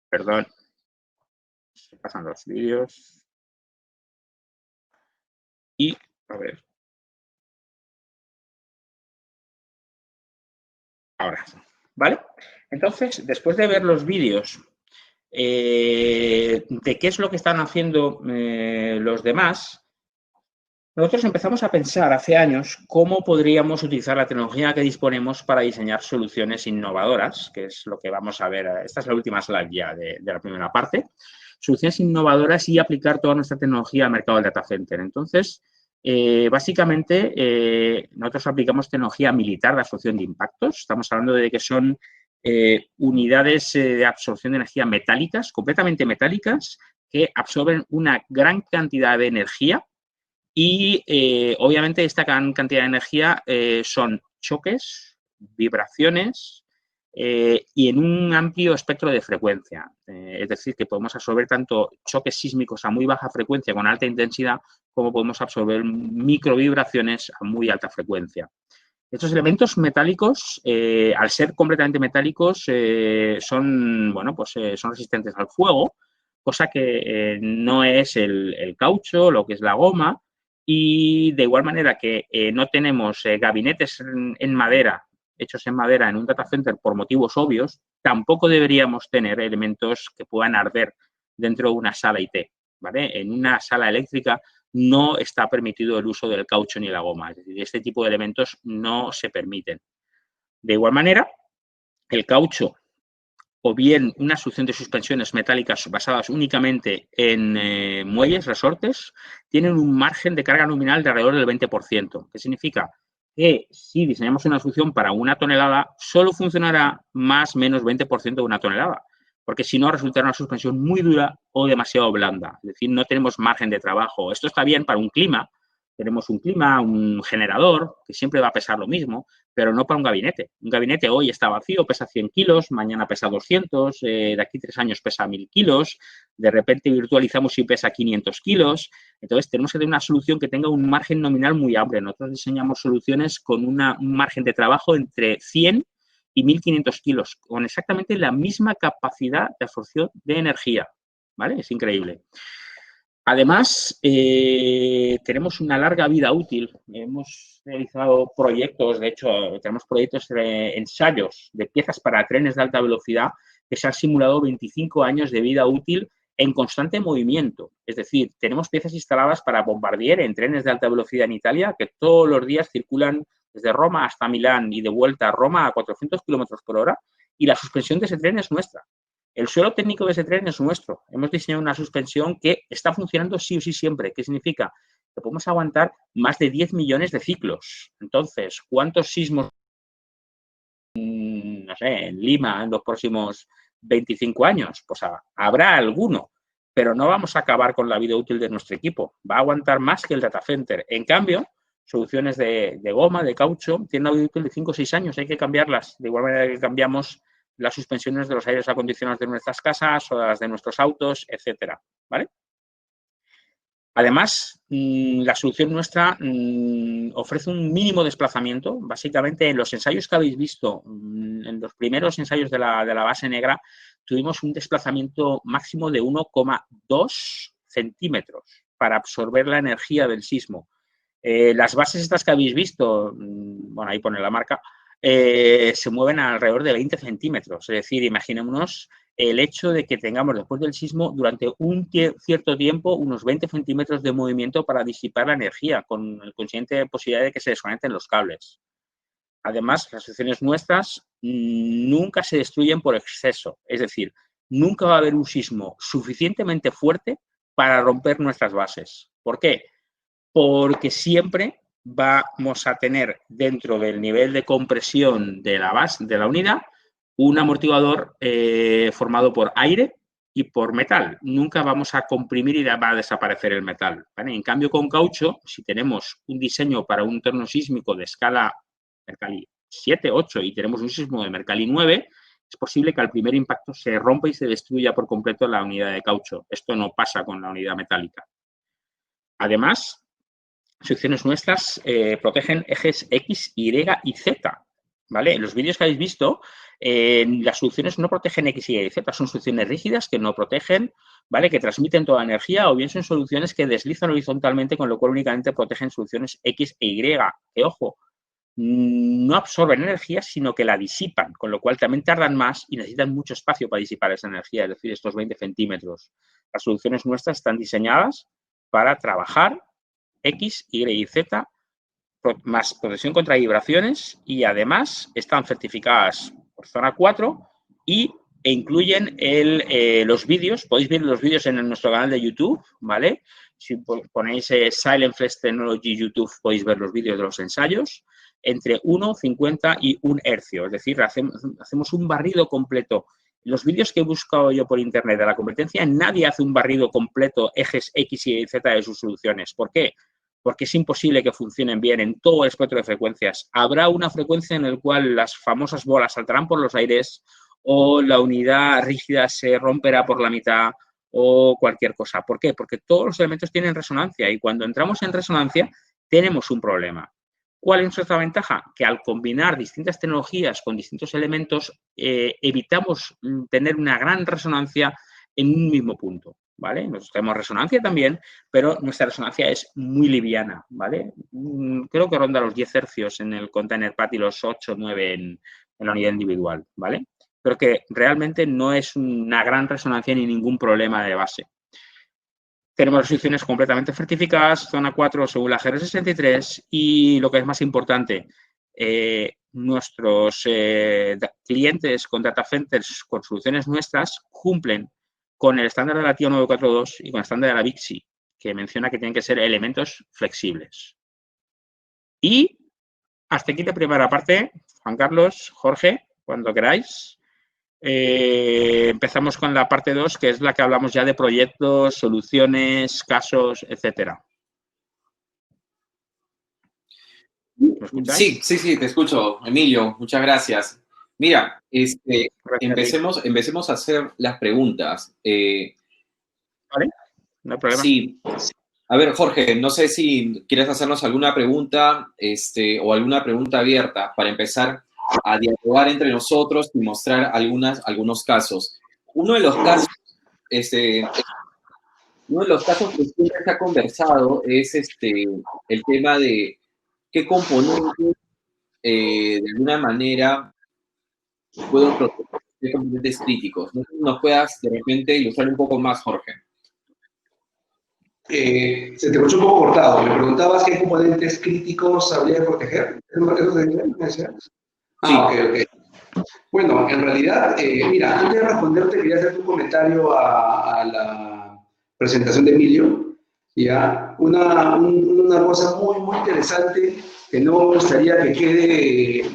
Perdón, se pasan los vídeos. Y, a ver. Ahora, ¿vale? Entonces, después de ver los vídeos de qué es lo que están haciendo los demás, nosotros empezamos a pensar hace años cómo podríamos utilizar la tecnología que disponemos para diseñar soluciones innovadoras, que es lo que vamos a ver. Esta es la última slide ya de la primera parte. Soluciones innovadoras y aplicar toda nuestra tecnología al mercado del data center. Entonces, básicamente, nosotros aplicamos tecnología militar de absorción de impactos. Estamos hablando de que son unidades de absorción de energía metálicas, completamente metálicas, que absorben una gran cantidad de energía. Y, obviamente, esta gran cantidad de energía son choques, vibraciones y en un amplio espectro de frecuencia. Es decir, que podemos absorber tanto choques sísmicos a muy baja frecuencia con alta intensidad como podemos absorber microvibraciones a muy alta frecuencia. Estos elementos metálicos, al ser completamente metálicos, son resistentes al fuego, cosa que no es el caucho, lo que es la goma. Y de igual manera que no tenemos gabinetes en madera, hechos en madera en un data center por motivos obvios, tampoco deberíamos tener elementos que puedan arder dentro de una sala IT, ¿vale? En una sala eléctrica no está permitido el uso del caucho ni la goma, es decir, este tipo de elementos no se permiten. De igual manera, el caucho o bien una solución de suspensiones metálicas basadas únicamente en muelles, resortes, tienen un margen de carga nominal de alrededor del 20%. ¿Qué significa? Que si diseñamos una solución para 1 tonelada, solo funcionará más o menos 20% de 1 tonelada, porque si no resultará una suspensión muy dura o demasiado blanda. Es decir, no tenemos margen de trabajo. Esto está bien para un clima. Tenemos un clima, un generador, que siempre va a pesar lo mismo, pero no para un gabinete. Un gabinete hoy está vacío, pesa 100 kilos, mañana pesa 200, de aquí 3 años pesa 1000 kilos, de repente virtualizamos y pesa 500 kilos. Entonces, tenemos que tener una solución que tenga un margen nominal muy amplio. Nosotros diseñamos soluciones con un margen de trabajo entre 100 y 1500 kilos, con exactamente la misma capacidad de absorción de energía, ¿vale? Es increíble. Además, tenemos una larga vida útil. Hemos realizado proyectos, de hecho, tenemos proyectos de ensayos de piezas para trenes de alta velocidad que se han simulado 25 años de vida útil en constante movimiento. Es decir, tenemos piezas instaladas para Bombardier en trenes de alta velocidad en Italia que todos los días circulan desde Roma hasta Milán y de vuelta a Roma a 400 kilómetros por hora y la suspensión de ese tren es nuestra. El suelo técnico de ese tren es nuestro. Hemos diseñado una suspensión que está funcionando sí o sí siempre. ¿Qué significa? Que podemos aguantar más de 10 millones de ciclos. Entonces, ¿cuántos sismos, no sé, en Lima en los próximos 25 años? Pues habrá alguno, pero no vamos a acabar con la vida útil de nuestro equipo. Va a aguantar más que el data center. En cambio, soluciones de goma, de caucho, tienen una vida útil de 5 o 6 años. Hay que cambiarlas. De igual manera que cambiamos las suspensiones de los aires acondicionados de nuestras casas o las de nuestros autos, etcétera, ¿vale? Además, la solución nuestra ofrece un mínimo desplazamiento. Básicamente, en los ensayos que habéis visto, en los primeros ensayos de la base negra, tuvimos un desplazamiento máximo de 1,2 centímetros para absorber la energía del sismo. Las bases estas que habéis visto, bueno, ahí pone la marca, se mueven alrededor de 20 centímetros. Es decir, imaginémonos el hecho de que tengamos después del sismo durante un cierto tiempo unos 20 centímetros de movimiento para disipar la energía, con la consiguiente posibilidad de que se desconecten los cables. Además, las soluciones nuestras nunca se destruyen por exceso. Es decir, nunca va a haber un sismo suficientemente fuerte para romper nuestras bases. ¿Por qué? Porque siempre vamos a tener dentro del nivel de compresión de la base de la unidad un amortiguador formado por aire y por metal. Nunca vamos a comprimir y va a desaparecer el metal, ¿vale? En cambio, con caucho, si tenemos un diseño para un entorno sísmico de escala Mercalli 7, 8 y tenemos un sismo de Mercalli 9, es posible que al primer impacto se rompa y se destruya por completo la unidad de caucho. Esto no pasa con la unidad metálica. Además, soluciones nuestras protegen ejes X, Y y Z, ¿vale? En los vídeos que habéis visto, las soluciones no protegen X, Y y Z, son soluciones rígidas que no protegen, ¿vale? Que transmiten toda la energía, o bien son soluciones que deslizan horizontalmente, con lo cual únicamente protegen soluciones X e Y. Que, ojo, no absorben energía, sino que la disipan, con lo cual también tardan más y necesitan mucho espacio para disipar esa energía, es decir, estos 20 centímetros. Las soluciones nuestras están diseñadas para trabajar X, Y y Z, más protección contra vibraciones, y además están certificadas por zona 4 e incluyen los vídeos. Podéis ver los vídeos en nuestro canal de YouTube, ¿vale? Si ponéis Silent Flash Technology YouTube, podéis ver los vídeos de los ensayos entre 1, 50 y 1 hercio. Es decir, hacemos un barrido completo. Los vídeos que he buscado yo por internet de la competencia, nadie hace un barrido completo ejes X, Y y Z de sus soluciones. ¿Por qué? Porque es imposible que funcionen bien en todo el espectro de frecuencias. Habrá una frecuencia en la cual las famosas bolas saltarán por los aires, o la unidad rígida se romperá por la mitad, o cualquier cosa. ¿Por qué? Porque todos los elementos tienen resonancia, y cuando entramos en resonancia tenemos un problema. ¿Cuál es nuestra ventaja? Que al combinar distintas tecnologías con distintos elementos, evitamos tener una gran resonancia en un mismo punto, ¿vale? Nosotros tenemos resonancia también, pero nuestra resonancia es muy liviana, ¿vale? Creo que ronda los 10 hercios en el container pad y los 8 o 9 en la unidad individual, ¿vale? Pero que realmente no es una gran resonancia ni ningún problema de base. Tenemos soluciones completamente certificadas, zona 4 según la GR63, y lo que es más importante, nuestros clientes con data centers con soluciones nuestras cumplen con el estándar de la TIA 942 y con el estándar de la BICSI, que menciona que tienen que ser elementos flexibles. Y hasta aquí la primera parte. Juan Carlos, Jorge, cuando queráis. Empezamos con la parte 2, que es la que hablamos ya de proyectos, soluciones, casos, etcétera. ¿Me escucháis? Sí, te escucho, Emilio. Muchas gracias. Mira, empecemos a hacer las preguntas. ¿Vale? No hay problema. Sí. A ver, Jorge, no sé si quieres hacernos alguna pregunta o alguna pregunta abierta para empezar a dialogar entre nosotros y mostrar algunos casos. Uno de los casos que siempre se ha conversado es el tema de qué componentes de alguna manera pueden proteger qué componentes críticos. No sé si nos puedas de repente ilustrar un poco más, Jorge. Se te escuchó un poco cortado. Me preguntabas qué componentes críticos habría que proteger. ¿Eso se decía? Sí. Ok. Bueno, en realidad, mira, antes de responderte, quería hacer un comentario a la presentación de Emilio. Ya, una cosa muy interesante que no me gustaría que quede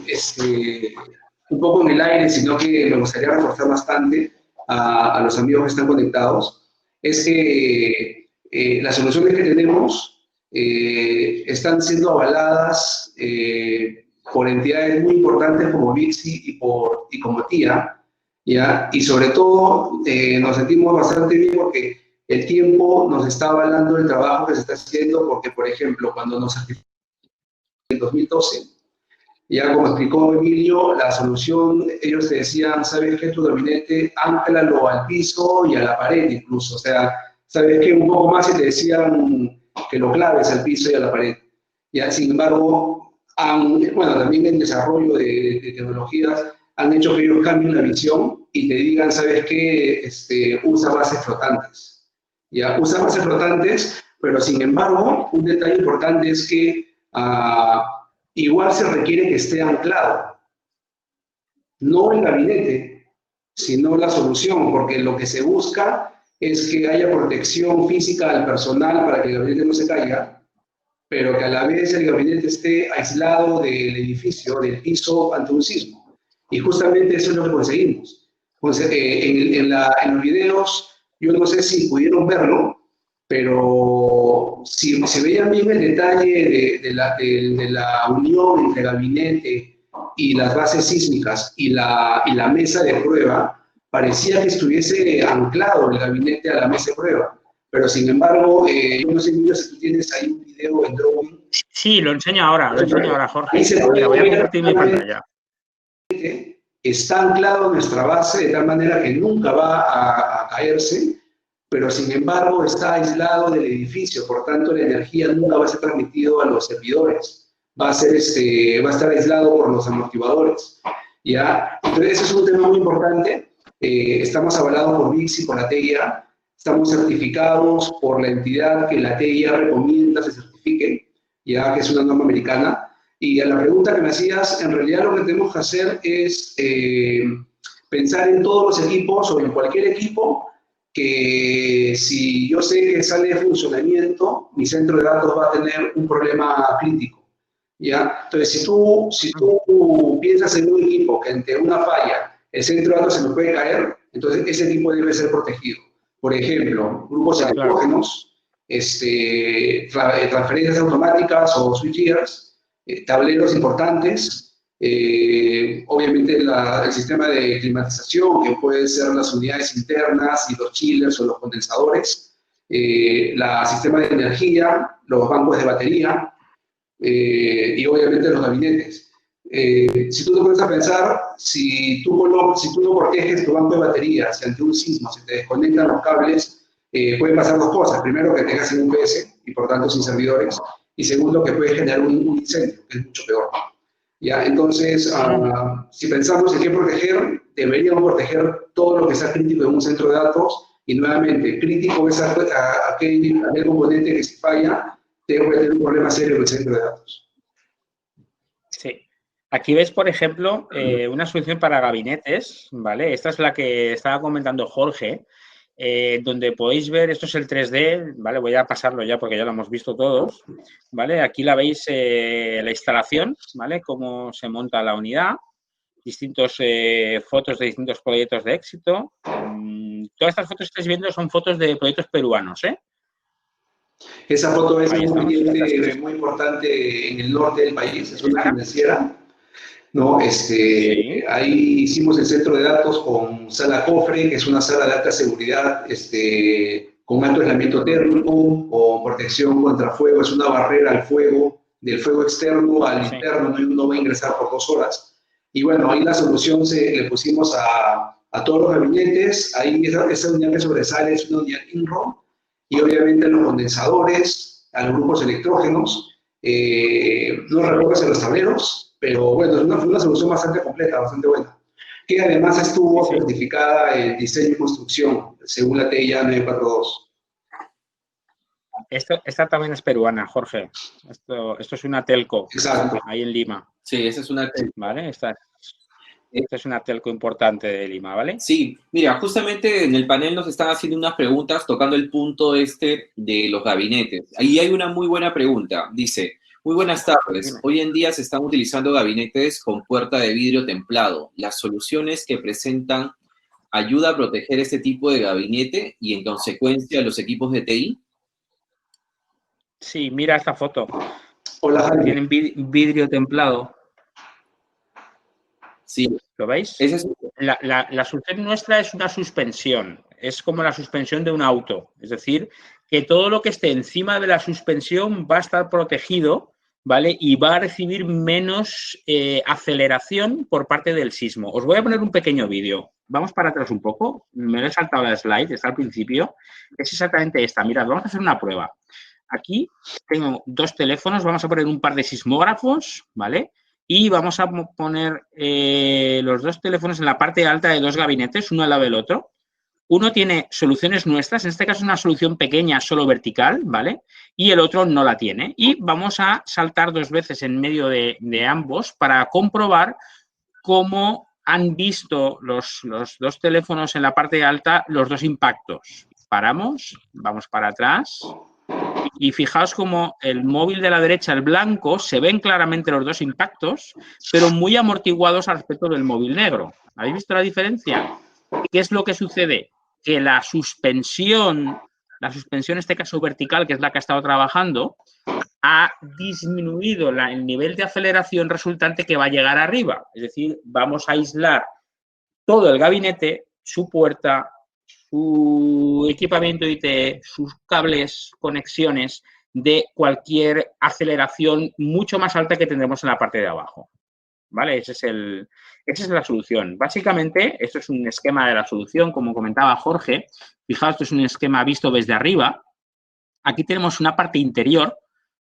un poco en el aire, sino que me gustaría reforzar bastante a los amigos que están conectados, es que las soluciones que tenemos están siendo avaladas por entidades muy importantes como VIXI y como TIA, ¿ya? Y sobre todo nos sentimos bastante bien porque el tiempo nos está avalando el trabajo que se está haciendo, porque, por ejemplo, cuando nos certificamos en 2012, ya como explicó Emilio, la solución, ellos te decían, ¿sabes qué? Tu gabinete, ánclalo al piso y a la pared incluso. O sea, ¿sabes qué? Un poco más y te decían que lo claves al piso y a la pared. Ya, sin embargo, bueno, también el desarrollo de tecnologías han hecho que ellos cambien la visión y te digan, ¿sabes qué? Usa bases flotantes. Ya, usa bases flotantes, pero sin embargo, un detalle importante es que igual se requiere que esté anclado, no el gabinete, sino la solución, porque lo que se busca es que haya protección física al personal para que el gabinete no se caiga, pero que a la vez el gabinete esté aislado del edificio, del piso, ante un sismo. Y justamente eso es lo que conseguimos. Entonces, en los videos, yo no sé si pudieron verlo, pero si veían bien el detalle de la unión entre gabinete y las bases sísmicas y la mesa de prueba, parecía que estuviese anclado el gabinete a la mesa de prueba. Pero sin embargo, yo no sé, Emilio, si tú tienes ahí un video en drone. Sí, lo enseño ahora, Jorge. Ahí se puede Mira, voy a ver compartir mi pantalla. está anclado en nuestra base de tal manera que nunca va a caerse, pero sin embargo está aislado del edificio, por tanto la energía nunca va a ser transmitida a los servidores, va a estar aislado por los amortiguadores. ¿Ya? Entonces, ese es un tema muy importante. Estamos avalados por VIXI, por la TIA, estamos certificados por la entidad que la TIA recomienda se certifique, ya que es una norma americana. Y a la pregunta que me hacías, en realidad lo que tenemos que hacer es pensar en todos los equipos o en cualquier equipo que si yo sé que sale de funcionamiento, mi centro de datos va a tener un problema crítico. ¿Ya? Entonces, si tú piensas en un equipo que ante una falla el centro de datos se me puede caer, entonces ese equipo debe ser protegido. Por ejemplo, grupos electrógenos, transferencias automáticas o switchgears, tableros importantes, obviamente el sistema de climatización, que puede ser las unidades internas y los chillers o los condensadores, el sistema de energía, los bancos de batería, y obviamente los gabinetes. Si tú te pones a pensar, si tú no proteges tu banco de baterías y ante un sismo se te desconectan los cables, pueden pasar dos cosas. Primero, que tengas sin UPS y por tanto sin servidores. Y segundo, que puede generar un incendio, que es mucho peor. ¿Ya? Entonces, si pensamos en qué proteger, deberíamos proteger todo lo que sea crítico en un centro de datos. Y nuevamente, crítico es aquel componente que si falla, puede tener un problema serio en el centro de datos. Sí. Aquí ves, por ejemplo, una solución para gabinetes, ¿vale? Esta es la que estaba comentando Jorge, donde podéis ver, esto es el 3D, ¿vale? Voy a pasarlo ya porque ya lo hemos visto todos, ¿vale? Aquí la veis la instalación, ¿vale? Cómo se monta la unidad, distintos fotos de distintos proyectos de éxito. Todas estas fotos que estáis viendo son fotos de proyectos peruanos, ¿eh? Esa foto es muy importante en el norte del país, es una financiera, ¿no? Sí. Ahí hicimos el centro de datos con sala cofre, que es una sala de alta seguridad, con alto aislamiento térmico, con protección contra fuego, es una barrera al fuego, del fuego externo al interno, no va a ingresar por 2 horas. Y bueno, ahí la solución le pusimos a todos los gabinetes, ahí esa unidad que sobresale es una unidad INRO, y obviamente los condensadores, a los grupos electrógenos, no recuerdo en los tableros, pero bueno, fue una solución bastante completa, bastante buena, que además estuvo certificada en diseño y construcción, según la TIA 942. Esta también es peruana, Jorge. Esto es una telco. Exacto. Ahí en Lima. Sí, esa es una telco. ¿Vale? Esta es una telco importante de Lima, ¿vale? Sí, mira, justamente en el panel nos están haciendo unas preguntas tocando el punto este de los gabinetes. Ahí hay una muy buena pregunta. Dice, muy buenas tardes. Dime. Hoy en día se están utilizando gabinetes con puerta de vidrio templado. ¿Las soluciones que presentan ayuda a proteger este tipo de gabinete y en consecuencia los equipos de TI? Sí, mira esta foto. Hola, Jaime. Tienen vidrio templado. Sí. ¿Lo veis? Ese es... La solución nuestra es una suspensión. Es como la suspensión de un auto. Es decir, que todo lo que esté encima de la suspensión va a estar protegido, ¿vale? Y va a recibir menos aceleración por parte del sismo. Os voy a poner un pequeño vídeo. Vamos para atrás un poco. Me lo he saltado la slide, está al principio. Es exactamente esta. Mirad, vamos a hacer una prueba. Aquí tengo dos teléfonos. Vamos a poner un par de sismógrafos, ¿vale? Y vamos a poner los dos teléfonos en la parte alta de dos gabinetes, uno al lado del otro. Uno tiene soluciones nuestras, en este caso es una solución pequeña, solo vertical, ¿vale? Y el otro no la tiene. Y vamos a saltar dos veces en medio de ambos para comprobar cómo han visto los dos teléfonos en la parte alta los dos impactos. Paramos, vamos para atrás. Y fijaos cómo el móvil de la derecha, el blanco, se ven claramente los dos impactos, pero muy amortiguados al respecto del móvil negro. ¿Habéis visto la diferencia? ¿Qué es lo que sucede? Que la suspensión en este caso vertical, que es la que ha estado trabajando, ha disminuido el nivel de aceleración resultante que va a llegar arriba. Es decir, vamos a aislar todo el gabinete, su puerta, su equipamiento IT, sus cables, conexiones, de cualquier aceleración mucho más alta que tendremos en la parte de abajo. ¿Vale? Esa es la solución. Básicamente, esto es un esquema de la solución, como comentaba Jorge. Fijaos, esto es un esquema visto desde arriba. Aquí tenemos una parte interior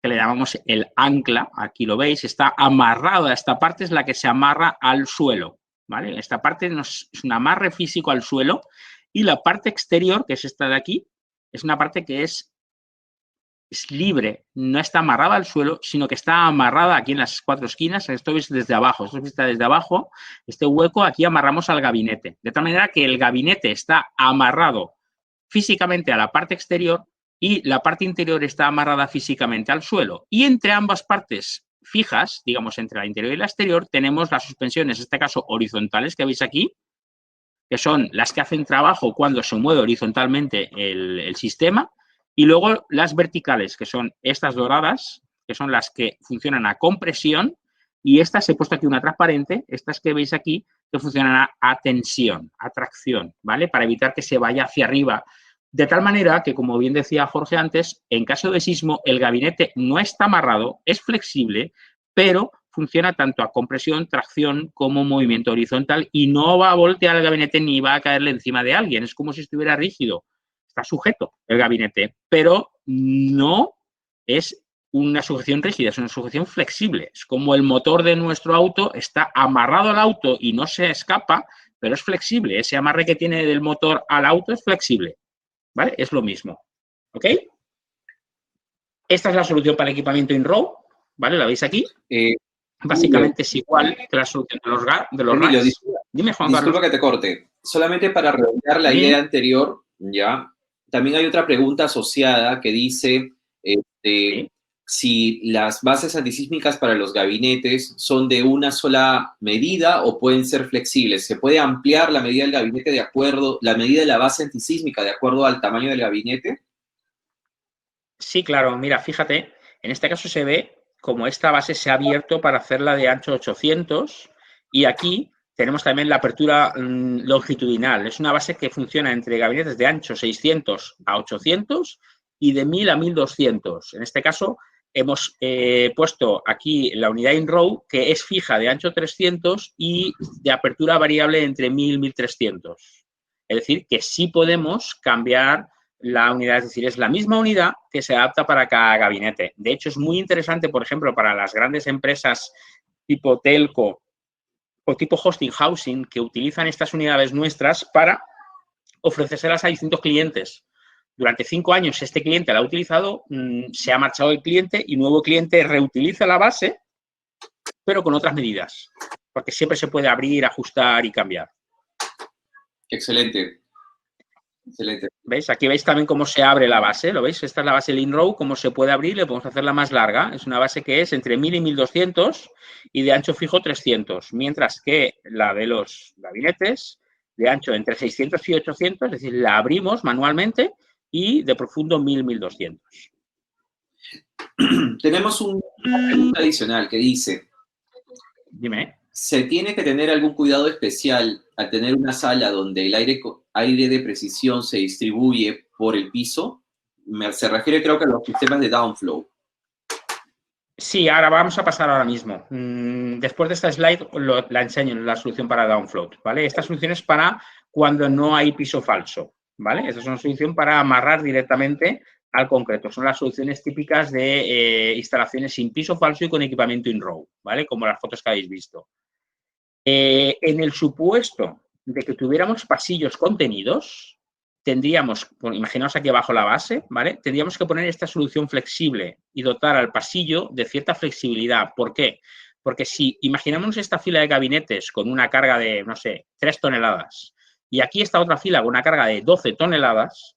que le llamamos el ancla. Aquí lo veis, está amarrado a esta parte, es la que se amarra al suelo. ¿Vale? Esta parte es un amarre físico al suelo. Y la parte exterior, que es esta de aquí, es una parte que es libre, no está amarrada al suelo, sino que está amarrada aquí en las cuatro esquinas. Esto es desde abajo, esto está desde abajo. Este hueco aquí amarramos al gabinete. De tal manera que el gabinete está amarrado físicamente a la parte exterior y la parte interior está amarrada físicamente al suelo. Y entre ambas partes fijas, digamos, entre la interior y la exterior, tenemos las suspensiones, en este caso horizontales, que veis aquí, que son las que hacen trabajo cuando se mueve horizontalmente el sistema, y luego las verticales, que son estas doradas, que son las que funcionan a compresión, y estas, he puesto aquí una transparente, estas que veis aquí, que funcionan a tensión, a tracción, ¿vale? Para evitar que se vaya hacia arriba. De tal manera que, como bien decía Jorge antes, en caso de sismo, el gabinete no está amarrado, es flexible, pero funciona tanto a compresión, tracción, como movimiento horizontal y no va a voltear el gabinete ni va a caerle encima de alguien. Es como si estuviera rígido. Está sujeto el gabinete, pero no es una sujeción rígida, es una sujeción flexible. Es como el motor de nuestro auto está amarrado al auto y no se escapa, pero es flexible. Ese amarre que tiene del motor al auto es flexible. ¿Vale? Es lo mismo. ¿Ok? Esta es la solución para el equipamiento in-row. ¿Vale? ¿La veis aquí? Básicamente es igual que la solución de los Emilio, racks. Dime, Juan Carlos. Disculpa que te corte. Solamente para redondear la idea anterior, ¿ya? También hay otra pregunta asociada que dice si las bases antisísmicas para los gabinetes son de una sola medida o pueden ser flexibles. ¿Se puede ampliar la medida del gabinete de acuerdo, la medida de la base antisísmica de acuerdo al tamaño del gabinete? Sí, claro. Mira, fíjate, en este caso se ve como esta base se ha abierto para hacerla de ancho 800 y aquí tenemos también la apertura longitudinal. Es una base que funciona entre gabinetes de ancho 600 a 800 y de 1000 a 1200. En este caso hemos puesto aquí la unidad in-row que es fija de ancho 300 y de apertura variable entre 1000 y 1300. Es decir, que sí podemos cambiar la unidad, es decir, es la misma unidad que se adapta para cada gabinete. De hecho, es muy interesante, por ejemplo, para las grandes empresas tipo telco o tipo hosting housing que utilizan estas unidades nuestras para ofrecérselas a distintos clientes. Durante 5 años este cliente la ha utilizado, se ha marchado el cliente y nuevo cliente reutiliza la base, pero con otras medidas. porque siempre se puede abrir, ajustar y cambiar. Excelente. Excelente. ¿Veis? Aquí veis también cómo se abre la base, ¿lo veis? Esta es la base Lean Row, cómo se puede abrir, le podemos hacerla más larga. Es una base que es entre 1000 y 1200 y de ancho fijo 300, mientras que la de los gabinetes de ancho entre 600 y 800, es decir, la abrimos manualmente y de profundo 1000, 1200. Tenemos una pregunta adicional que dice, Dime. ¿se tiene que tener algún cuidado especial al tener una sala donde el aire de precisión se distribuye por el piso? Se refiere, creo que a los sistemas de downflow. Sí, ahora vamos a pasar ahora mismo. Después de esta slide la enseño, la solución para downflow, ¿vale? Esta solución es para cuando no hay piso falso, ¿vale? Esta es una solución para amarrar directamente al concreto. Son las soluciones típicas de instalaciones sin piso falso y con equipamiento in-row, ¿vale? Como las fotos que habéis visto. En el supuesto de que tuviéramos pasillos contenidos, tendríamos, imaginaos aquí abajo la base, ¿vale? Tendríamos que poner esta solución flexible y dotar al pasillo de cierta flexibilidad. ¿Por qué? Porque si imaginamos esta fila de gabinetes con una carga de, no sé, 3 toneladas y aquí esta otra fila con una carga de 12 toneladas,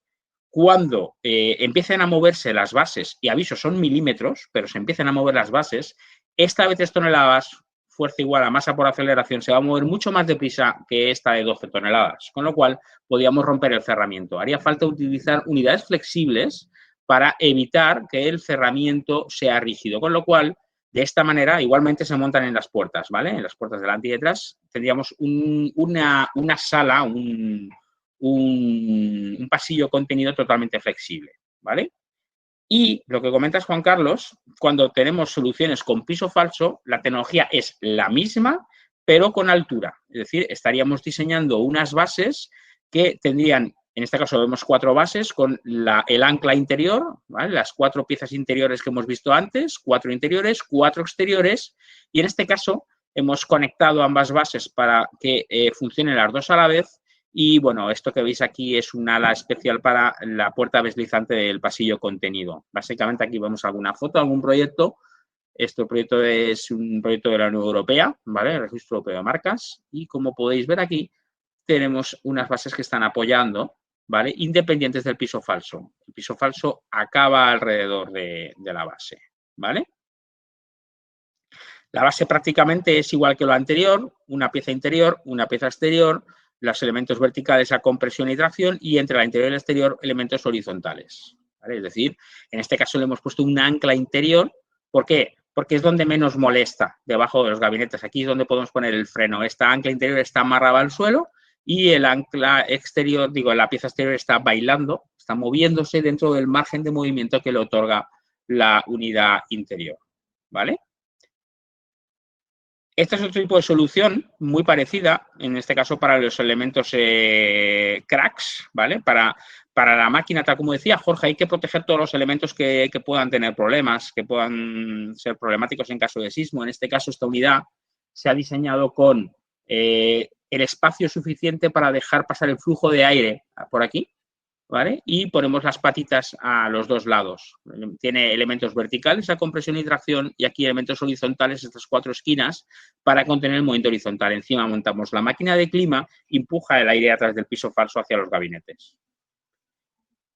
cuando empiecen a moverse las bases, y aviso, son milímetros, pero se empiezan a mover las bases, esta de 3 toneladas, fuerza igual a masa por aceleración, se va a mover mucho más deprisa que esta de 12 toneladas, con lo cual podríamos romper el cerramiento. Haría falta utilizar unidades flexibles para evitar que el cerramiento sea rígido, con lo cual, de esta manera, igualmente se montan en las puertas, ¿vale? En las puertas delante y detrás tendríamos una sala, un pasillo contenido totalmente flexible, ¿vale? Y lo que comentas, Juan Carlos, cuando tenemos soluciones con piso falso, la tecnología es la misma, pero con altura. Es decir, estaríamos diseñando unas bases que tendrían, en este caso vemos 4 bases con el ancla interior, ¿vale? Las 4 piezas interiores que hemos visto antes, 4 interiores, 4 exteriores, y en este caso hemos conectado ambas bases para que funcionen las dos a la vez. Y, bueno, esto que veis aquí es un ala especial para la puerta deslizante del pasillo contenido. Básicamente aquí vemos alguna foto, algún proyecto. Este proyecto es un proyecto de la Unión Europea, ¿vale? El Registro Europeo de Marcas. Y como podéis ver aquí, tenemos unas bases que están apoyando, ¿vale? Independientes del piso falso. El piso falso acaba alrededor de la base, ¿vale? La base prácticamente es igual que lo anterior, una pieza interior, una pieza exterior, los elementos verticales a compresión y tracción y entre la interior y el exterior elementos horizontales, ¿vale? Es decir, en este caso le hemos puesto un ancla interior. ¿Por qué? Porque es donde menos molesta, debajo de los gabinetes. Aquí es donde podemos poner el freno. Esta ancla interior está amarrada al suelo y el ancla exterior, la pieza exterior está bailando, está moviéndose dentro del margen de movimiento que le otorga la unidad interior, ¿vale? Este es otro tipo de solución muy parecida, en este caso para los elementos cracks, ¿vale? Para la máquina, tal como decía Jorge, hay que proteger todos los elementos que puedan tener problemas, que puedan ser problemáticos en caso de sismo. En este caso, esta unidad se ha diseñado con el espacio suficiente para dejar pasar el flujo de aire por aquí, ¿vale? Y ponemos las patitas a los dos lados. Tiene elementos verticales a compresión y tracción y aquí elementos horizontales, estas 4 esquinas, para contener el movimiento horizontal. Encima montamos la máquina de clima, empuja el aire atrás del piso falso hacia los gabinetes.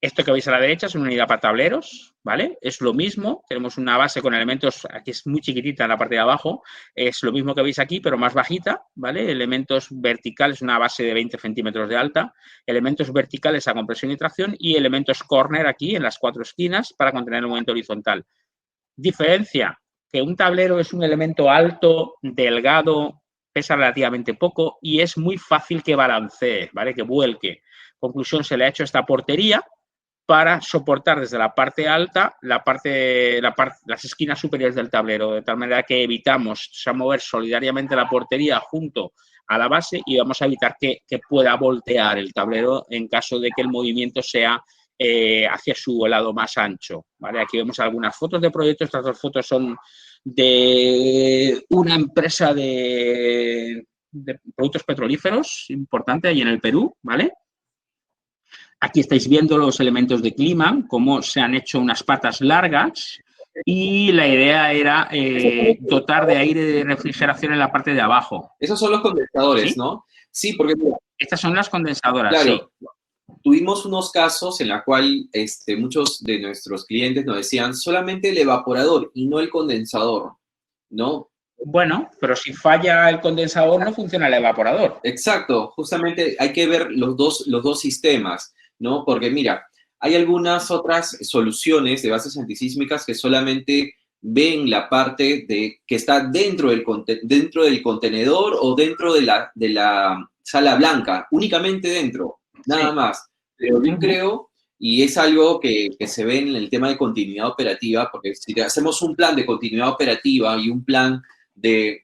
Esto que veis a la derecha es una unidad para tableros, ¿vale? Es lo mismo, tenemos una base con elementos, aquí es muy chiquitita en la parte de abajo, es lo mismo que veis aquí, pero más bajita, ¿vale? Elementos verticales, una base de 20 centímetros de alta, elementos verticales a compresión y tracción y elementos corner aquí en las 4 esquinas para contener el movimiento horizontal. Diferencia, que un tablero es un elemento alto, delgado, pesa relativamente poco y es muy fácil que balancee, ¿vale? Que vuelque. Conclusión, se le ha hecho esta portería para soportar desde la parte alta las esquinas superiores del tablero, de tal manera que evitamos mover solidariamente la portería junto a la base y vamos a evitar que pueda voltear el tablero en caso de que el movimiento sea hacia su lado más ancho, ¿vale? Aquí vemos algunas fotos de proyectos. Estas 2 fotos son de una empresa de productos petrolíferos importante ahí en el Perú, ¿vale? Aquí estáis viendo los elementos de clima, cómo se han hecho unas patas largas y la idea era dotar de aire de refrigeración en la parte de abajo. Esos son los condensadores, ¿Sí? ¿no? Sí, porque mira, Estas son las condensadoras, claro, sí. tuvimos unos casos en la cual muchos de nuestros clientes nos decían solamente el evaporador y no el condensador, ¿no? Bueno, pero si falla el condensador no funciona el evaporador. Exacto, justamente hay que ver los dos sistemas, ¿no? Porque mira, hay algunas otras soluciones de bases antisísmicas que solamente ven la parte que está dentro dentro del contenedor o dentro de la sala blanca, únicamente dentro, nada Sí. más. Pero yo creo, y es algo que se ve en el tema de continuidad operativa, porque si hacemos un plan de continuidad operativa y un plan de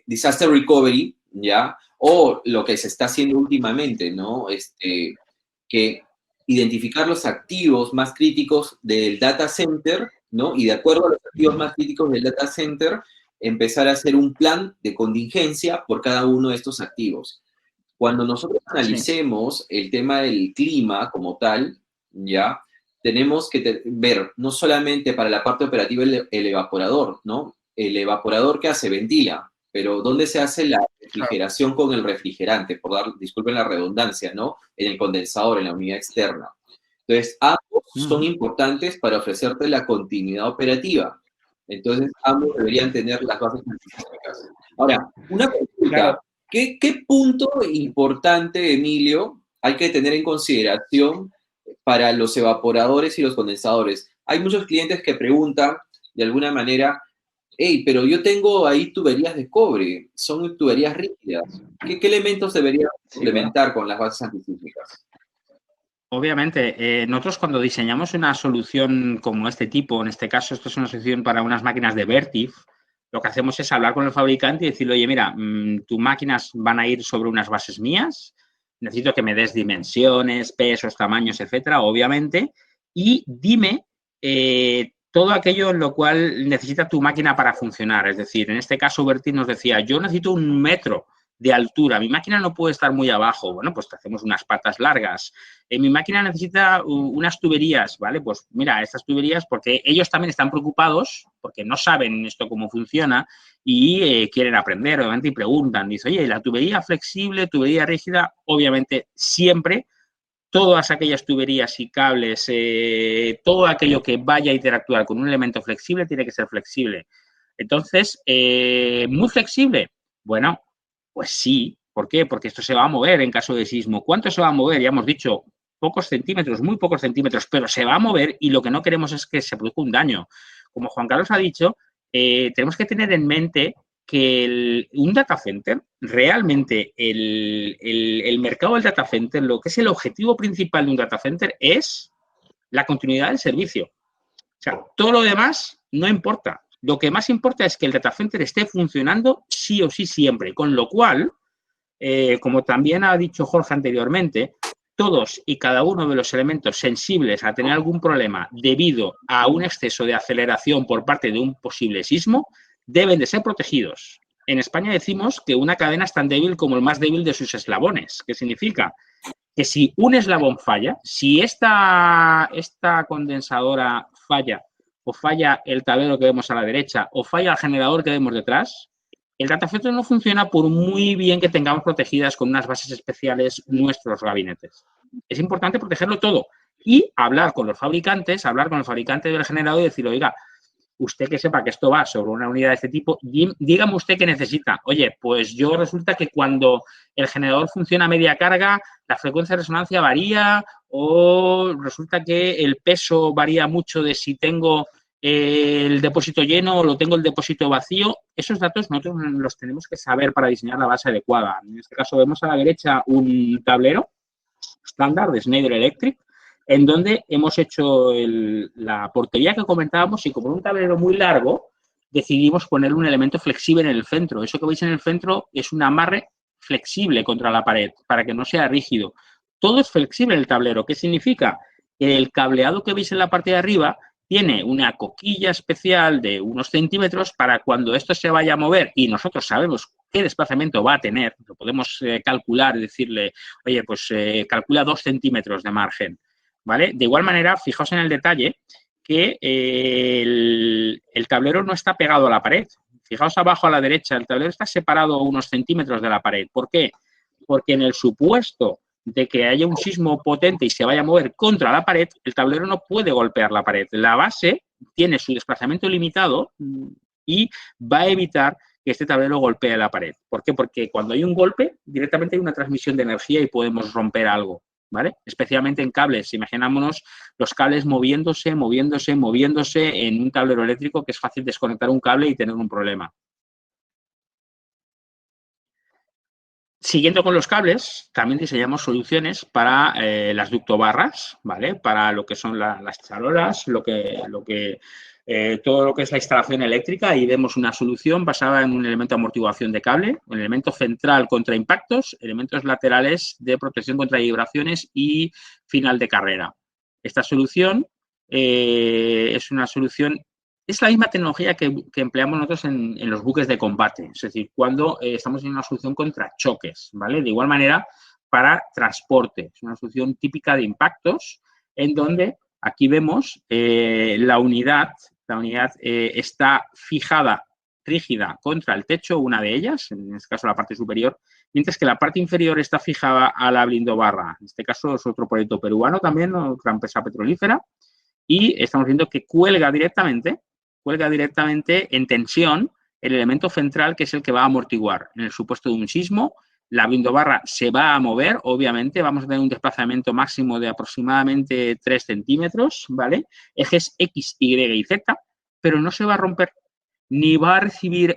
disaster recovery, ¿ya? O lo que se está haciendo últimamente, ¿no? Que identificar los activos más críticos del data center, ¿no? Y de acuerdo a los activos más críticos del data center, empezar a hacer un plan de contingencia por cada uno de estos activos. Cuando nosotros analicemos el tema del clima como tal, ¿ya? Tenemos que ver no solamente para la parte operativa el evaporador, ¿no? El evaporador que hace ventila, pero ¿dónde se hace la refrigeración con el refrigerante? Disculpen la redundancia, ¿no? En el condensador, en la unidad externa. Entonces, ambos son importantes para ofrecerte la continuidad operativa. Entonces, ambos deberían tener las bases antisísmicas. Ahora, una consulta. Claro. ¿Qué punto importante, Emilio, hay que tener en consideración para los evaporadores y los condensadores? Hay muchos clientes que preguntan, de alguna manera, hey, pero yo tengo ahí tuberías de cobre, son tuberías rígidas. ¿Qué elementos debería implementar con las bases antisísmicas? Obviamente, nosotros cuando diseñamos una solución como este tipo, en este caso esto es una solución para unas máquinas de Vertiv, lo que hacemos es hablar con el fabricante y decirle, oye, mira, tus máquinas van a ir sobre unas bases mías, necesito que me des dimensiones, pesos, tamaños, etcétera, obviamente, y dime todo aquello en lo cual necesita tu máquina para funcionar. Es decir, en este caso Vertiv nos decía, yo necesito 1 metro de altura, mi máquina no puede estar muy abajo, bueno, pues te hacemos unas patas largas. Mi máquina necesita unas tuberías, ¿vale? Pues mira, estas tuberías, porque ellos también están preocupados, porque no saben esto cómo funciona y quieren aprender, obviamente, y preguntan. Dice, oye, la tubería flexible, tubería rígida, obviamente siempre todas aquellas tuberías y cables, todo aquello que vaya a interactuar con un elemento flexible tiene que ser flexible. Entonces, ¿muy flexible? Bueno, pues sí. ¿Por qué? Porque esto se va a mover en caso de sismo. ¿Cuánto se va a mover? Ya hemos dicho, pocos centímetros, muy pocos centímetros, pero se va a mover y lo que no queremos es que se produzca un daño. Como Juan Carlos ha dicho, tenemos que tener en mente que un data center, realmente el mercado del data center, lo que es el objetivo principal de un data center es la continuidad del servicio. O sea, todo lo demás no importa. Lo que más importa es que el data center esté funcionando sí o sí siempre, con lo cual, como también ha dicho Jorge anteriormente, todos y cada uno de los elementos sensibles a tener algún problema debido a un exceso de aceleración por parte de un posible sismo deben de ser protegidos. En España decimos que una cadena es tan débil como el más débil de sus eslabones. ¿Qué significa? Que si un eslabón falla, si esta condensadora falla o falla el tablero que vemos a la derecha o falla el generador que vemos detrás, el data center no funciona por muy bien que tengamos protegidas con unas bases especiales nuestros gabinetes. Es importante protegerlo todo y hablar con los fabricantes, hablar con el fabricante del generador y decir, oiga, usted que sepa que esto va sobre una unidad de este tipo, dígame usted qué necesita. Oye, pues yo resulta que cuando el generador funciona a media carga, la frecuencia de resonancia varía o resulta que el peso varía mucho de si tengo el depósito lleno o lo tengo el depósito vacío. Esos datos nosotros los tenemos que saber para diseñar la base adecuada. En este caso vemos a la derecha un tablero estándar de Schneider Electric, en donde hemos hecho la portería que comentábamos y como un tablero muy largo, decidimos poner un elemento flexible en el centro. Eso que veis en el centro es un amarre flexible contra la pared para que no sea rígido. Todo es flexible en el tablero. ¿Qué significa? El cableado que veis en la parte de arriba tiene una coquilla especial de unos centímetros para cuando esto se vaya a mover y nosotros sabemos qué desplazamiento va a tener, lo podemos calcular y decirle, oye, pues calcula 2 centímetros de margen, ¿vale? De igual manera, fijaos en el detalle que el tablero no está pegado a la pared. Fijaos abajo a la derecha, el tablero está separado unos centímetros de la pared. ¿Por qué? Porque en el supuesto de que haya un sismo potente y se vaya a mover contra la pared, el tablero no puede golpear la pared. La base tiene su desplazamiento limitado y va a evitar que este tablero golpee la pared. ¿Por qué? Porque cuando hay un golpe, directamente hay una transmisión de energía y podemos romper algo, ¿vale? Especialmente en cables. Imaginámonos los cables moviéndose en un tablero eléctrico, que es fácil desconectar un cable y tener un problema. Siguiendo con los cables, también diseñamos soluciones para las ductobarras, ¿vale? Para lo que son las charolas, todo lo que es la instalación eléctrica. Ahí vemos una solución basada en un elemento de amortiguación de cable, un elemento central contra impactos, elementos laterales de protección contra vibraciones y final de carrera. Esta solución es una solución... Es la misma tecnología que empleamos nosotros en los buques de combate, es decir, cuando estamos en una solución contra choques, ¿vale? De igual manera, para transporte. Es una solución típica de impactos, en donde aquí vemos la unidad está fijada, rígida, contra el techo, una de ellas, en este caso la parte superior, mientras que la parte inferior está fijada a la blindobarra. En este caso es otro proyecto peruano también, otra empresa petrolífera, y estamos viendo que cuelga directamente en tensión el elemento central, que es el que va a amortiguar. En el supuesto de un sismo, la blindobarra se va a mover, obviamente, vamos a tener un desplazamiento máximo de aproximadamente 3 centímetros, ¿vale? Ejes X, Y y Z, pero no se va a romper, ni va a recibir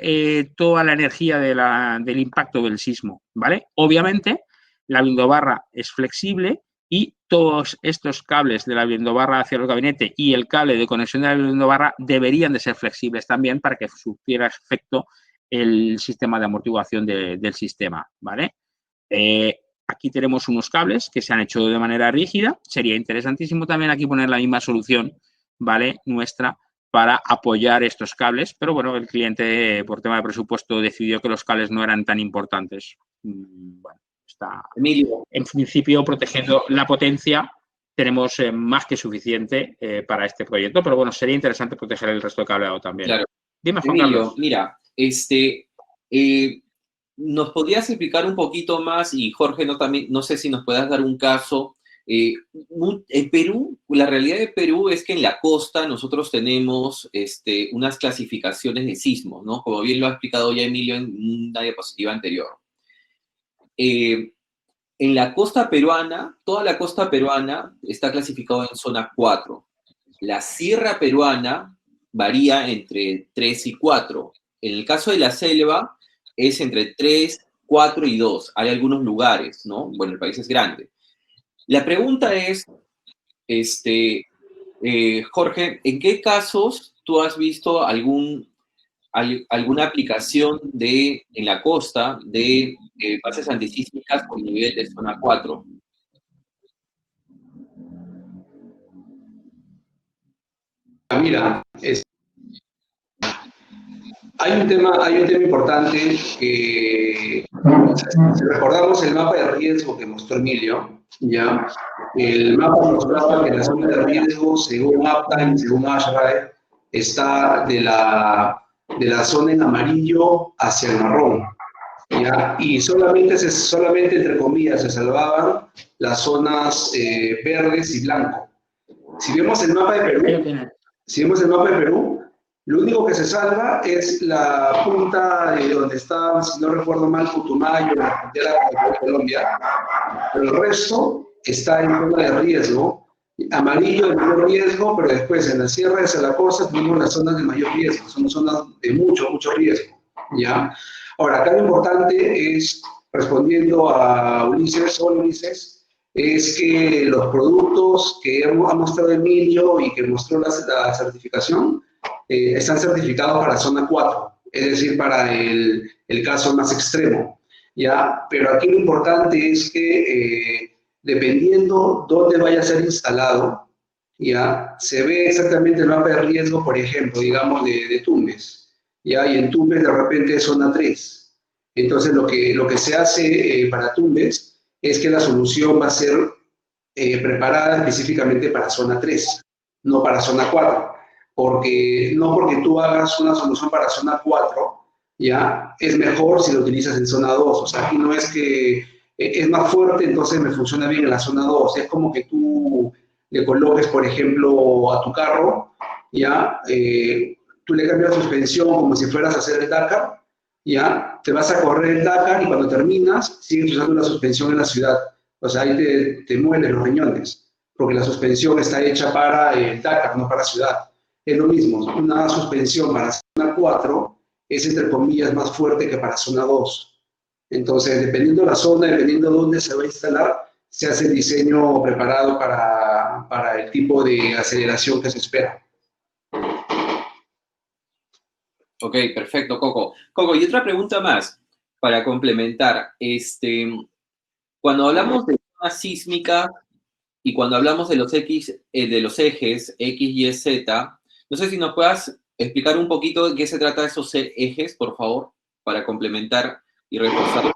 toda la energía del impacto del sismo, ¿vale? Obviamente, la blindobarra es flexible y todos estos cables de la blindobarra hacia el gabinete y el cable de conexión de la blindobarra deberían de ser flexibles también para que surtiera efecto el sistema de amortiguación del sistema, ¿vale? Aquí tenemos unos cables que se han hecho de manera rígida. Sería interesantísimo también aquí poner la misma solución, ¿vale? Nuestra, para apoyar estos cables, pero bueno, el cliente por tema de presupuesto decidió que los cables no eran tan importantes. Bueno, está, Emilio, en principio, protegiendo la potencia, tenemos más que suficiente para este proyecto, pero bueno, sería interesante proteger el resto de cableado también. Claro. Dime, Juan Emilio, Carlos. Mira, ¿nos podrías explicar un poquito más? Y Jorge, no sé si nos puedas dar un caso. En Perú, la realidad de Perú es que en la costa nosotros tenemos unas clasificaciones de sismos, ¿no? Como bien lo ha explicado ya Emilio en una diapositiva anterior. En la costa peruana, toda la costa peruana está clasificada en zona 4. La sierra peruana varía entre 3 y 4. En el caso de la selva es entre 3, 4 y 2. Hay algunos lugares, ¿no? Bueno, el país es grande. La pregunta es, Jorge, ¿en qué casos tú has visto alguna aplicación en la costa de bases antisísmicas con nivel de zona 4? Mira, hay un tema importante que, si recordamos el mapa de riesgo que mostró Emilio, ¿ya? El mapa mostraba que la zona de riesgo, según Uptime, según ASHRAE, está de la zona en amarillo hacia el marrón, ¿ya? Y solamente, entre comillas, se salvaban las zonas verdes y blanco. Si vemos el mapa de Perú, lo único que se salva es la punta de donde está, si no recuerdo mal, Putumayo, la frontera de Colombia, pero el resto está en zona de riesgo, amarillo de menor riesgo, pero después en la sierra de la costa tenemos las zonas de mayor riesgo, son zonas de mucho riesgo, ¿ya? Ahora, acá lo importante es, respondiendo a Ulises, es que los productos que ha mostrado Emilio y que mostró la certificación, están certificados para zona 4, es decir, para el caso más extremo, ¿ya? Pero aquí lo importante es que dependiendo dónde vaya a ser instalado, ¿ya? Se ve exactamente el mapa de riesgo, por ejemplo, digamos, de Tumbes, ¿ya? Y en Tumbes de repente es zona 3. Entonces lo que se hace para Tumbes es que la solución va a ser preparada específicamente para zona 3. no para zona 4. No porque tú hagas una solución para zona 4, ya, es mejor si lo utilizas en zona 2. O sea, aquí no es que es más fuerte, entonces me funciona bien en la zona 2. Es como que tú le coloques, por ejemplo, a tu carro, ya, tú le cambias la suspensión como si fueras a hacer el Dakar, ya, te vas a correr el Dakar y cuando terminas sigues usando la suspensión en la ciudad. O sea, ahí te muelen los riñones, porque la suspensión está hecha para el Dakar, no para ciudad. Es lo mismo, una suspensión para zona 4 es entre comillas más fuerte que para zona 2. Entonces, dependiendo de la zona, dependiendo de dónde se va a instalar, se hace el diseño preparado para el tipo de aceleración que se espera. Ok, perfecto, Coco. Coco, y otra pregunta más para complementar. Cuando hablamos de zonas sísmicas y cuando hablamos de los de los ejes X, Y, Z, no sé si nos puedas explicar un poquito de qué se trata de esos ejes, por favor, para complementar y reforzar.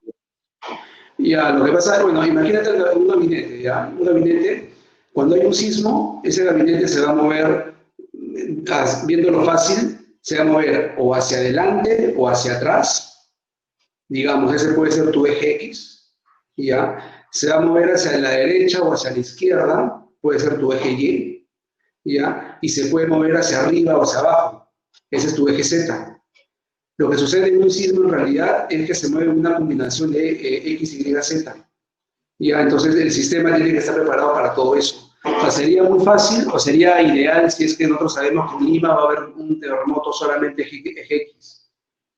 Ya, lo que pasa es, bueno, imagínate un gabinete, ¿ya? Un gabinete, cuando hay un sismo, ese gabinete se va a mover, viéndolo fácil, se va a mover o hacia adelante o hacia atrás. Digamos, ese puede ser tu eje X, ¿ya? Se va a mover hacia la derecha o hacia la izquierda, puede ser tu eje Y, ¿ya? Y se puede mover hacia arriba o hacia abajo, ese es tu eje Z. Lo que sucede en un sismo en realidad es que se mueve una combinación de X, Y, Z. ¿Ya? Entonces el sistema tiene que estar preparado para todo eso. O sea, sería muy fácil o sería ideal si es que nosotros sabemos que en Lima va a haber un terremoto solamente eje X.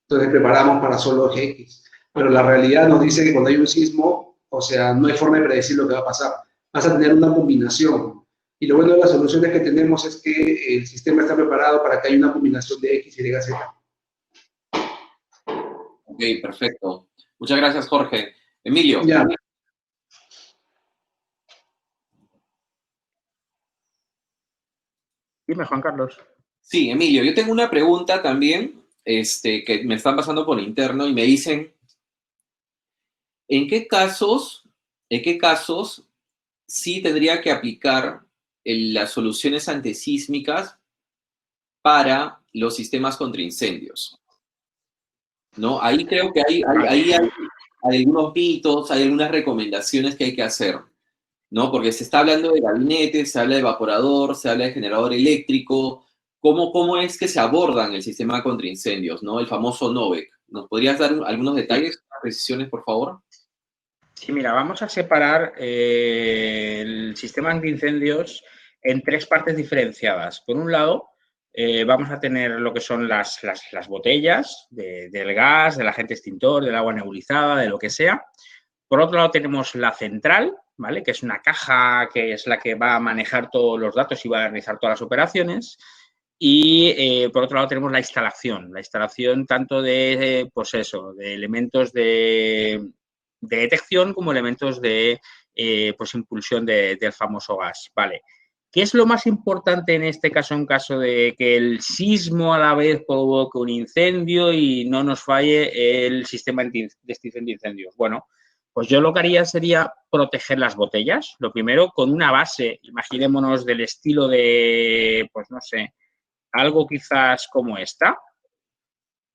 Entonces preparamos para solo eje X. Pero la realidad nos dice que cuando hay un sismo, o sea, no hay forma de predecir lo que va a pasar. Vas a tener una combinación. Y lo bueno de las soluciones que tenemos es que el sistema está preparado para que haya una combinación de X, Y, Z. Ok, perfecto. Muchas gracias, Jorge. Emilio. Ya. Dime, Juan Carlos. Sí, Emilio, yo tengo una pregunta también, que me están pasando por interno y me dicen, ¿en qué casos sí tendría que aplicar las soluciones antisísmicas para los sistemas contra incendios? ¿No? Ahí creo que hay algunos mitos, hay algunas recomendaciones que hay que hacer, ¿no? Porque se está hablando de gabinete, se habla de evaporador, se habla de generador eléctrico. ¿Cómo es que se abordan el sistema contra incendios, ¿no? El famoso NOVEC. ¿Nos podrías dar algunos detalles, precisiones, por favor? Sí, mira, vamos a separar el sistema antiincendios en tres partes diferenciadas. Por un lado, vamos a tener lo que son las botellas del gas, del agente extintor, del agua nebulizada, de lo que sea. Por otro lado, tenemos la central, ¿vale? Que es una caja que es la que va a manejar todos los datos y va a realizar todas las operaciones. Y por otro lado tenemos la instalación tanto de, pues eso, de elementos de detección como elementos de pues impulsión del famoso gas, ¿vale? ¿Qué es lo más importante en este caso, en caso de que el sismo a la vez provoque un incendio y no nos falle el sistema de extinción de incendios? Bueno, pues yo lo que haría sería proteger las botellas, lo primero con una base, imaginémonos del estilo de, pues no sé, algo quizás como esta,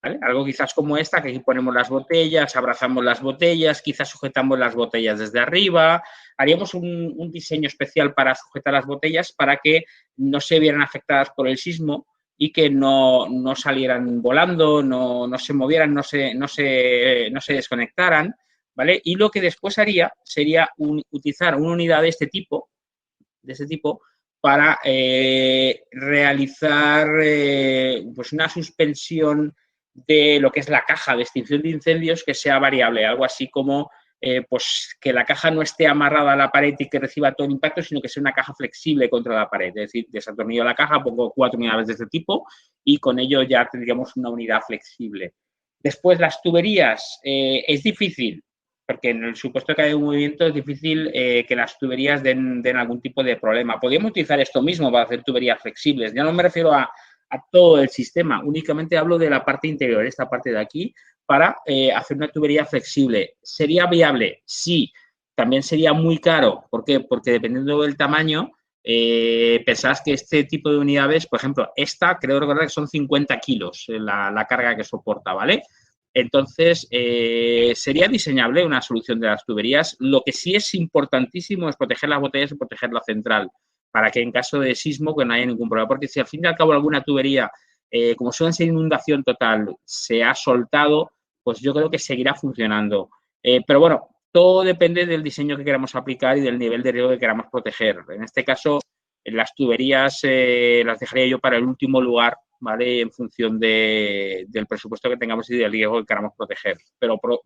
¿vale? Algo quizás como esta, que aquí ponemos las botellas, abrazamos las botellas, quizás sujetamos las botellas desde arriba, haríamos un diseño especial para sujetar las botellas para que no se vieran afectadas por el sismo y que no salieran volando, no se movieran, no se desconectaran, ¿vale? Y lo que después haría sería utilizar una unidad de este tipo, para realizar pues una suspensión de lo que es la caja de extinción de incendios que sea variable, algo así como pues que la caja no esté amarrada a la pared y que reciba todo el impacto, sino que sea una caja flexible contra la pared. Es decir, desatornillo la caja, pongo 4 unidades de este tipo y con ello ya tendríamos una unidad flexible. Después, las tuberías, es difícil, porque en el supuesto que haya un movimiento es difícil que las tuberías den algún tipo de problema. Podríamos utilizar esto mismo para hacer tuberías flexibles. Ya no me refiero a todo el sistema, únicamente hablo de la parte interior, esta parte de aquí, para hacer una tubería flexible. ¿Sería viable? Sí. También sería muy caro. ¿Por qué? Porque dependiendo del tamaño, Pensad que este tipo de unidades, por ejemplo, esta creo recordar que son 50 kilos la carga que soporta, ¿vale? Entonces, sería diseñable una solución de las tuberías. Lo que sí es importantísimo es proteger las botellas y proteger la central, para que en caso de sismo que no haya ningún problema. Porque si al fin y al cabo alguna tubería, como suelen ser inundación total, se ha soltado, pues yo creo que seguirá funcionando. Pero bueno, todo depende del diseño que queramos aplicar y del nivel de riesgo que queramos proteger. En este caso, las tuberías las dejaría yo para el último lugar, ¿vale? En función del presupuesto que tengamos y del riesgo que queramos proteger. Pero por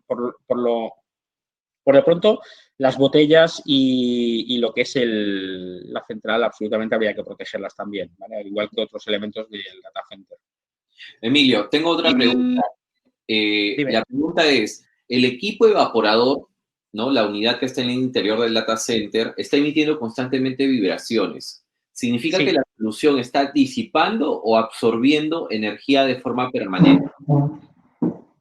lo pronto, las botellas y lo que es la central, absolutamente habría que protegerlas también, ¿vale? Al igual que otros elementos del data center. Emilio, tengo otra pregunta. La pregunta es, el equipo evaporador, ¿no? La unidad que está en el interior del data center, está emitiendo constantemente vibraciones. ¿Significa que la solución está disipando o absorbiendo energía de forma permanente?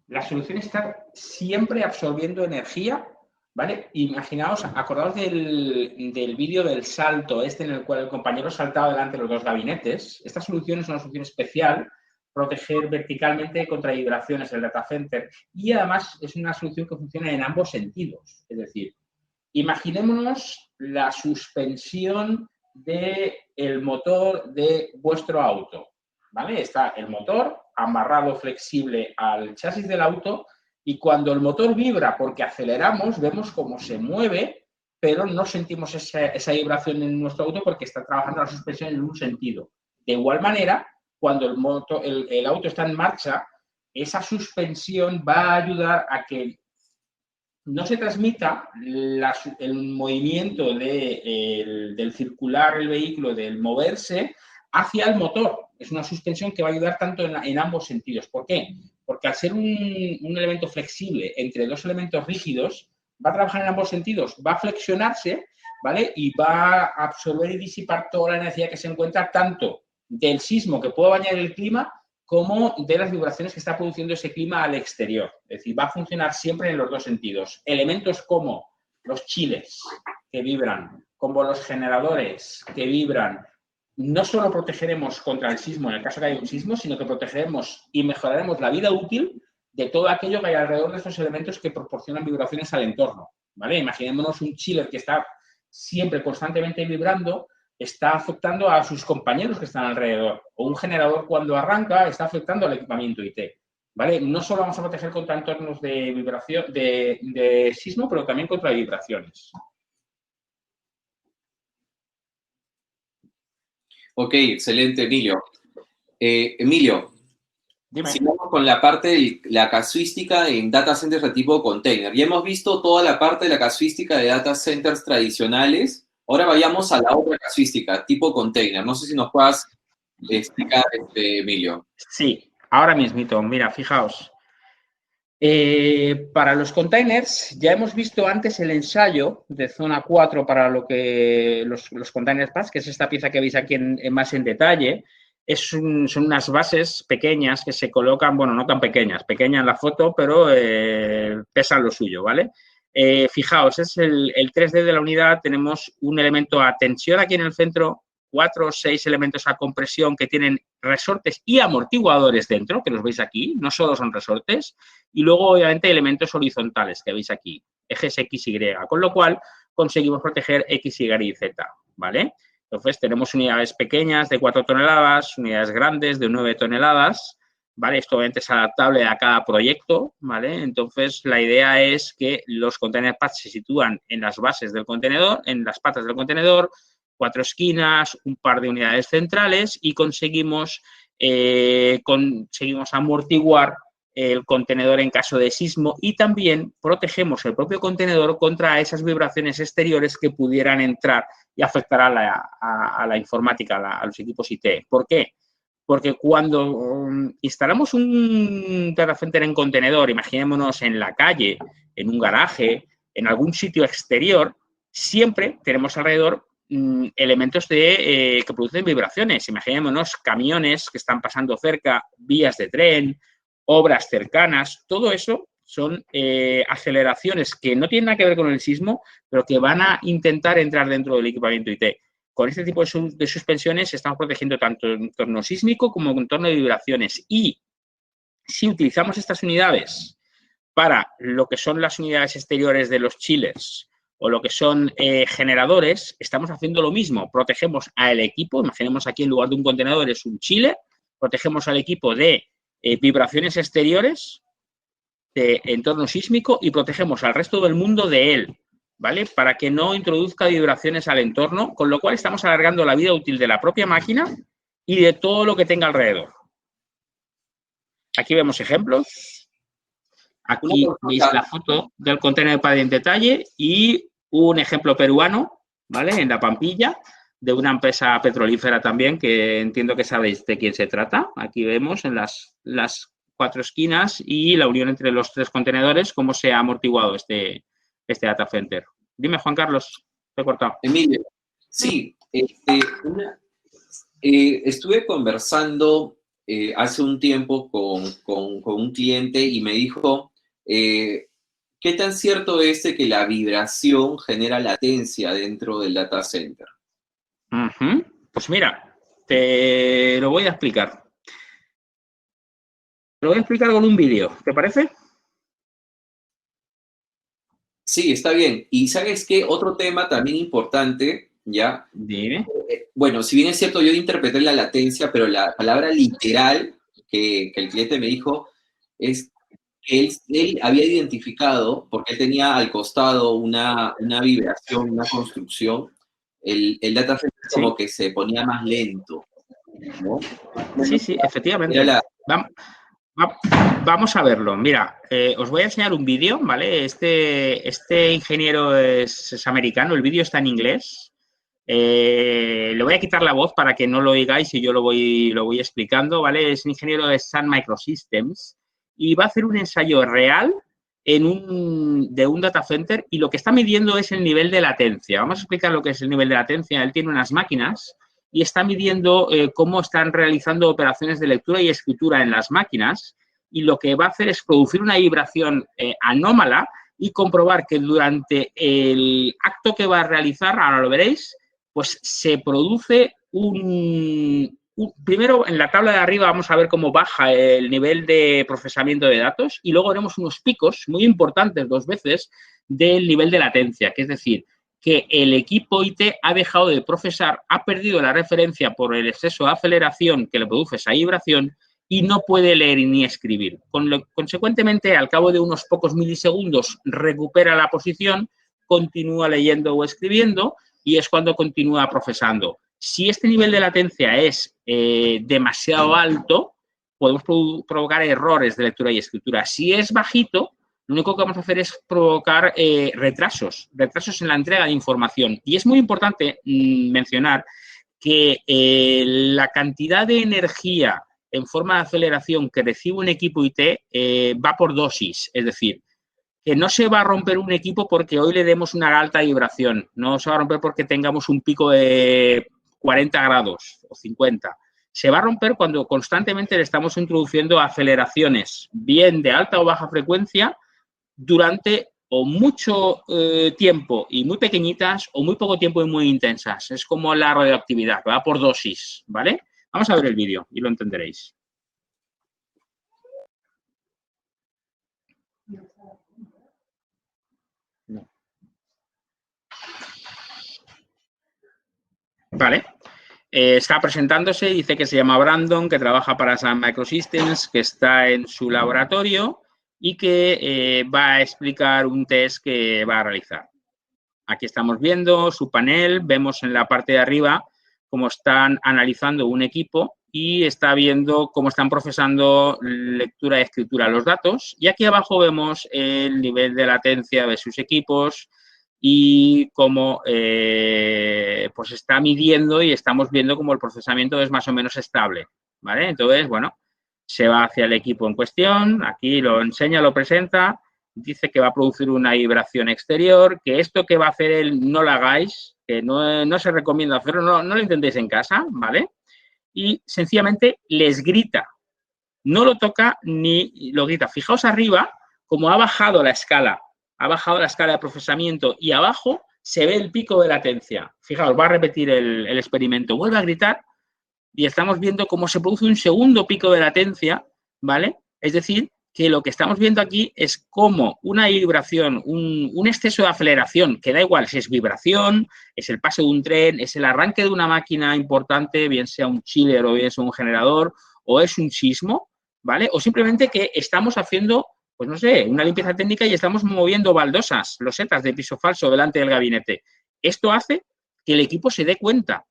La solución está siempre absorbiendo energía, ¿vale? Imaginaos, acordaos del vídeo del salto en el cual el compañero saltaba delante de los dos gabinetes. Esta solución es una solución especial, proteger verticalmente contra vibraciones del data center, y además es una solución que funciona en ambos sentidos. Es decir, imaginémonos la suspensión del motor de vuestro auto, ¿vale? Está el motor amarrado flexible al chasis del auto y cuando el motor vibra porque aceleramos, vemos cómo se mueve, pero no sentimos esa vibración en nuestro auto porque está trabajando la suspensión en un sentido. De igual manera, cuando el auto está en marcha, esa suspensión va a ayudar a que no se transmita el movimiento del circular el vehículo, del moverse, hacia el motor. Es una suspensión que va a ayudar tanto en ambos sentidos. ¿Por qué? Porque al ser un elemento flexible entre dos elementos rígidos, va a trabajar en ambos sentidos, va a flexionarse, ¿vale? Y va a absorber y disipar toda la energía que se encuentra tanto del sismo que puede bañar el clima como de las vibraciones que está produciendo ese clima al exterior. Es decir, va a funcionar siempre en los dos sentidos. Elementos como los chiles que vibran, como los generadores que vibran, no solo protegeremos contra el sismo en el caso que haya un sismo, sino que protegeremos y mejoraremos la vida útil de todo aquello que hay alrededor de estos elementos que proporcionan vibraciones al entorno, ¿vale? Imaginémonos un chiller que está siempre constantemente vibrando, está afectando a sus compañeros que están alrededor. O un generador cuando arranca está afectando al equipamiento IT, ¿vale? No solo vamos a proteger contra entornos de vibración, de sismo, pero también contra vibraciones. Ok, excelente, Emilio. Emilio, Dime. sigamos con la parte de la casuística en data centers de tipo container. Ya hemos visto toda la parte de la casuística de data centers tradicionales. Ahora vayamos a la otra casuística, tipo container. No sé si nos puedas explicar, Emilio. Sí, ahora mismito. Mira, fijaos. Para los containers, ya hemos visto antes el ensayo de zona 4 para lo que los containers PAS, que es esta pieza que veis aquí más en detalle. Son unas bases pequeñas que se colocan, bueno, no tan pequeñas, pequeña en la foto, pero pesan lo suyo, ¿vale? Fijaos, es el 3D de la unidad, tenemos un elemento a tensión aquí en el centro, 4 o 6 elementos a compresión que tienen resortes y amortiguadores dentro, que los veis aquí, no solo son resortes, y luego, obviamente, elementos horizontales que veis aquí, ejes X, Y, con lo cual conseguimos proteger X, Y y Z, ¿vale? Entonces, tenemos unidades pequeñas de 4 toneladas, unidades grandes de 9 toneladas, ¿vale? Esto obviamente es adaptable a cada proyecto, ¿vale? Entonces, la idea es que los container pads se sitúan en las bases del contenedor, en las patas del contenedor, 4 esquinas, un par de unidades centrales y conseguimos amortiguar el contenedor en caso de sismo y también protegemos el propio contenedor contra esas vibraciones exteriores que pudieran entrar y afectar a la informática, a los equipos IT. ¿Por qué? Porque cuando instalamos un data center en contenedor, imaginémonos en la calle, en un garaje, en algún sitio exterior, siempre tenemos alrededor elementos que producen vibraciones. Imaginémonos camiones que están pasando cerca, vías de tren, obras cercanas, todo eso son aceleraciones que no tienen nada que ver con el sismo, pero que van a intentar entrar dentro del equipamiento IT. con este tipo de suspensiones estamos protegiendo tanto el entorno sísmico como el entorno de vibraciones. Y si utilizamos estas unidades para lo que son las unidades exteriores de los chillers o lo que son generadores, estamos haciendo lo mismo. Protegemos al equipo, imaginemos aquí en lugar de un contenedor es un chiller, protegemos al equipo de vibraciones exteriores, de entorno sísmico y protegemos al resto del mundo de él, ¿vale? Para que no introduzca vibraciones al entorno, con lo cual estamos alargando la vida útil de la propia máquina y de todo lo que tenga alrededor. Aquí vemos ejemplos. Aquí veis la foto del contenedor para en detalle y un ejemplo peruano, ¿vale? En La Pampilla, de una empresa petrolífera también, que entiendo que sabéis de quién se trata. Aquí vemos en las 4 esquinas y la unión entre los 3 contenedores, cómo se ha amortiguado este data center. Dime, Juan Carlos, te he cortado. Emilio, sí, estuve conversando hace un tiempo con un cliente y me dijo, ¿qué tan cierto es que la vibración genera latencia dentro del data center? Pues mira, te lo voy a explicar. Lo voy a explicar con un vídeo, ¿te parece? Sí, está bien. Y ¿sabes qué? Otro tema también importante, ¿ya? Dime. Bueno, si bien es cierto, yo interpreté la latencia, pero la palabra literal que el cliente me dijo es que él había identificado, porque él tenía al costado una vibración, una construcción, el data center como que se ponía más lento, ¿no? Sí, efectivamente. Vamos a verlo. Mira, os voy a enseñar un vídeo, ¿vale? Este ingeniero es americano, el vídeo está en inglés. Le voy a quitar la voz para que no lo oigáis y yo lo voy explicando, ¿vale? Es un ingeniero de Sun Microsystems y va a hacer un ensayo real de un data center y lo que está midiendo es el nivel de latencia. Vamos a explicar lo que es el nivel de latencia. Él tiene unas máquinas y está midiendo cómo están realizando operaciones de lectura y escritura en las máquinas y lo que va a hacer es producir una vibración anómala y comprobar que durante el acto que va a realizar, ahora lo veréis, pues se produce primero, en la tabla de arriba vamos a ver cómo baja el nivel de procesamiento de datos y luego veremos unos picos muy importantes 2 veces del nivel de latencia, que es decir, que el equipo IT ha dejado de procesar, ha perdido la referencia por el exceso de aceleración que le produce esa vibración y no puede leer ni escribir. Consecuentemente, al cabo de unos pocos milisegundos, recupera la posición, continúa leyendo o escribiendo y es cuando continúa procesando. Si este nivel de latencia es demasiado alto, podemos provocar errores de lectura y escritura. Si es bajito, lo único que vamos a hacer es provocar retrasos en la entrega de información. Y es muy importante mencionar que la cantidad de energía en forma de aceleración que recibe un equipo IT va por dosis, es decir, que no se va a romper un equipo porque hoy le demos una alta vibración, no se va a romper porque tengamos un pico de 40 grados o 50. Se va a romper cuando constantemente le estamos introduciendo aceleraciones, bien de alta o baja frecuencia, durante o mucho tiempo y muy pequeñitas o muy poco tiempo y muy intensas. Es como la radioactividad, va por dosis, ¿vale? Vamos a ver el vídeo y lo entenderéis. No. Vale. Está presentándose, dice que se llama Brandon, que trabaja para Sun Microsystems, que está en su laboratorio y que va a explicar un test que va a realizar. Aquí estamos viendo su panel, vemos en la parte de arriba cómo están analizando un equipo y está viendo cómo están procesando lectura y escritura los datos. Y aquí abajo vemos el nivel de latencia de sus equipos y cómo pues está midiendo y estamos viendo cómo el procesamiento es más o menos estable, ¿vale? Entonces, bueno, se va hacia el equipo en cuestión, aquí lo enseña, lo presenta, dice que va a producir una vibración exterior, que esto que va a hacer él no lo hagáis, que no se recomienda hacerlo, no lo intentéis en casa, ¿vale? Y sencillamente les grita, no lo toca ni lo grita. Fijaos arriba cómo ha bajado la escala de procesamiento y abajo se ve el pico de latencia. Fijaos, va a repetir el experimento. Vuelve a gritar y estamos viendo cómo se produce un segundo pico de latencia, ¿vale? Es decir, que lo que estamos viendo aquí es cómo una vibración, un exceso de aceleración, que da igual si es vibración, es el paso de un tren, es el arranque de una máquina importante, bien sea un chiller o bien sea un generador, o es un sismo, ¿vale? O simplemente que estamos haciendo, pues no sé, una limpieza técnica y estamos moviendo baldosas, losetas de piso falso delante del gabinete. Esto hace que el equipo se dé cuenta,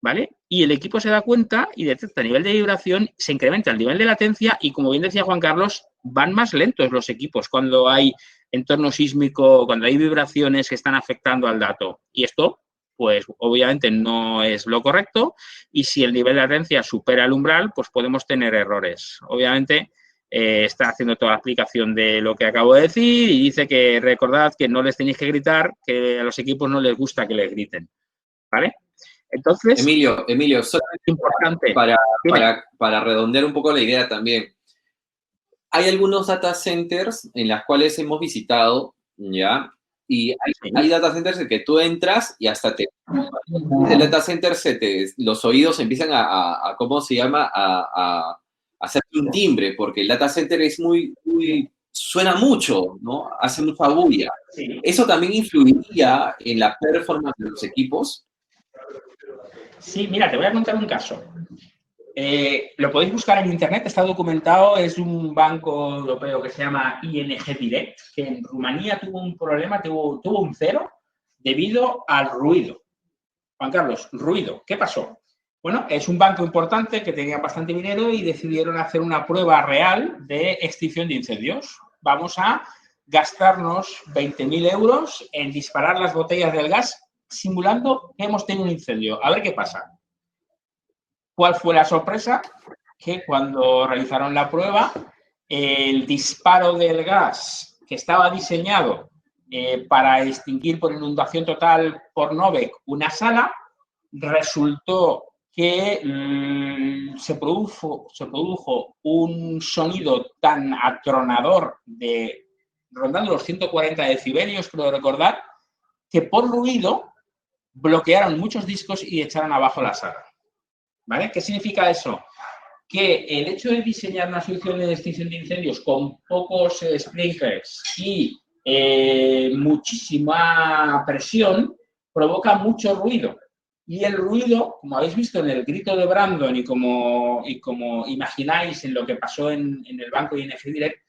¿vale? Y el equipo se da cuenta y detecta nivel de vibración, se incrementa el nivel de latencia y, como bien decía Juan Carlos, van más lentos los equipos cuando hay entorno sísmico, cuando hay vibraciones que están afectando al dato. Y esto, pues, obviamente no es lo correcto, y si el nivel de latencia supera el umbral, pues podemos tener errores. Obviamente, está haciendo toda la explicación de lo que acabo de decir y dice que recordad que no les tenéis que gritar, que a los equipos no les gusta que les griten, ¿vale? Entonces, Emilio, solamente importante para redondear un poco la idea también. Hay algunos data centers en las cuales hemos visitado, ¿ya? Y hay data centers en que tú entras y hasta el data center los oídos empiezan a ¿cómo se llama? A hacer un timbre, porque el data center es suena mucho, ¿no? Hace mucha bulla. Sí. ¿Eso también influiría en la performance de los equipos? Sí, mira, te voy a contar un caso. Lo podéis buscar en internet, está documentado, es un banco europeo que se llama ING Direct, que en Rumanía tuvo un problema, tuvo un cero debido al ruido. Juan Carlos, ruido, ¿qué pasó? Bueno, es un banco importante que tenía bastante dinero y decidieron hacer una prueba real de extinción de incendios. Vamos a gastarnos 20.000 euros en disparar las botellas del gas simulando que hemos tenido un incendio. A ver qué pasa. ¿Cuál fue la sorpresa? Que cuando realizaron la prueba, el disparo del gas que estaba diseñado para extinguir por inundación total por Novec una sala, resultó que se produjo un sonido tan atronador rondando los 140 decibelios, creo recordar, que por ruido bloquearon muchos discos y echaron abajo la sala. ¿Vale? ¿Qué significa eso? Que el hecho de diseñar una solución de extinción de incendios con pocos sprinklers y muchísima presión provoca mucho ruido. Y el ruido, como habéis visto en el grito de Brandon y como imagináis en lo que pasó en el banco ING Direct,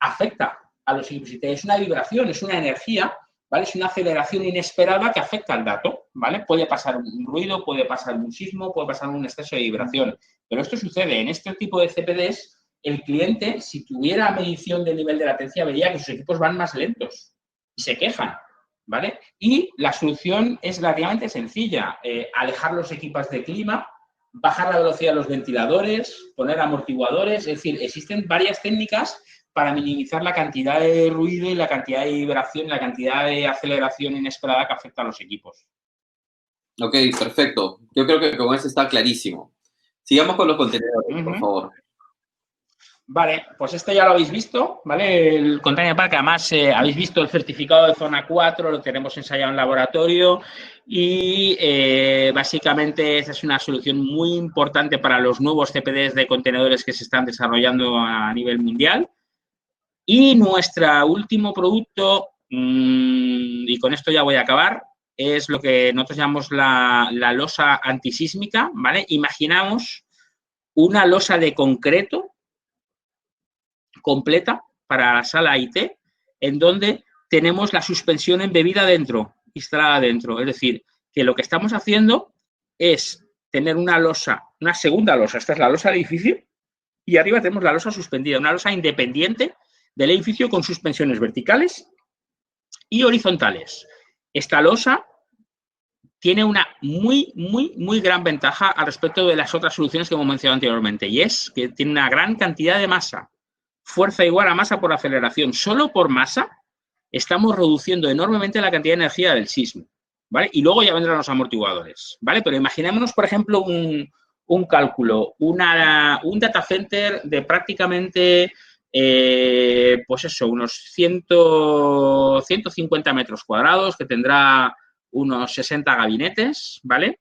afecta a los equipos. Es una vibración, es una energía, ¿vale? Es una aceleración inesperada que afecta al dato, ¿vale? Puede pasar un ruido, puede pasar un sismo, puede pasar un exceso de vibración. Pero esto sucede en este tipo de CPDs. El cliente, si tuviera medición del nivel de latencia, vería que sus equipos van más lentos y se quejan, ¿vale? Y la solución es relativamente sencilla. Alejar los equipos de clima, bajar la velocidad de los ventiladores, poner amortiguadores. Es decir, existen varias técnicas para minimizar la cantidad de ruido y la cantidad de vibración, la cantidad de aceleración inesperada que afecta a los equipos. Ok, perfecto. Yo creo que con eso está clarísimo. Sigamos con los contenedores, por favor. Vale, pues esto ya lo habéis visto, ¿vale? El Container Park, además, habéis visto el certificado de zona 4, lo tenemos ensayado en laboratorio y básicamente esa es una solución muy importante para los nuevos CPDs de contenedores que se están desarrollando a nivel mundial. Y nuestro último producto, y con esto ya voy a acabar, es lo que nosotros llamamos la losa antisísmica, ¿vale? Imaginamos una losa de concreto completa para la sala IT, en donde tenemos la suspensión embebida dentro, instalada dentro. Es decir, que lo que estamos haciendo es tener una losa, una segunda losa, esta es la losa del edificio, y arriba tenemos la losa suspendida, una losa independiente del edificio con suspensiones verticales y horizontales. Esta losa tiene una muy gran ventaja al respecto de las otras soluciones que hemos mencionado anteriormente, y es que tiene una gran cantidad de masa, fuerza igual a masa por aceleración. Solo por masa estamos reduciendo enormemente la cantidad de energía del sismo, ¿vale? Y luego ya vendrán los amortiguadores, ¿vale? Pero imaginémonos, por ejemplo, un cálculo, un data center de prácticamente, pues eso, unos 150 metros cuadrados, que tendrá unos 60 gabinetes, ¿vale?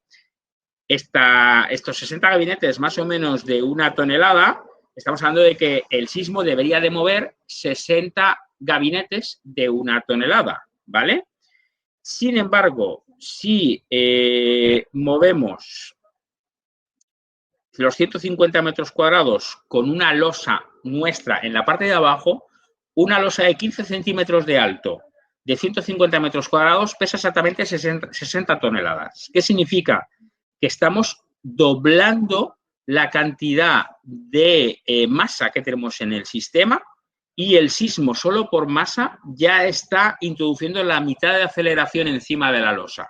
Estos 60 gabinetes más o menos de 1 tonelada, estamos hablando de que el sismo debería de mover 60 gabinetes de 1 tonelada, ¿vale? Sin embargo, si movemos los 150 metros cuadrados con una losa nuestra en la parte de abajo, una losa de 15 centímetros de alto de 150 metros cuadrados pesa exactamente 60 toneladas. ¿Qué significa? Que estamos doblando la cantidad de masa que tenemos en el sistema y el sismo solo por masa ya está introduciendo la mitad de aceleración encima de la losa.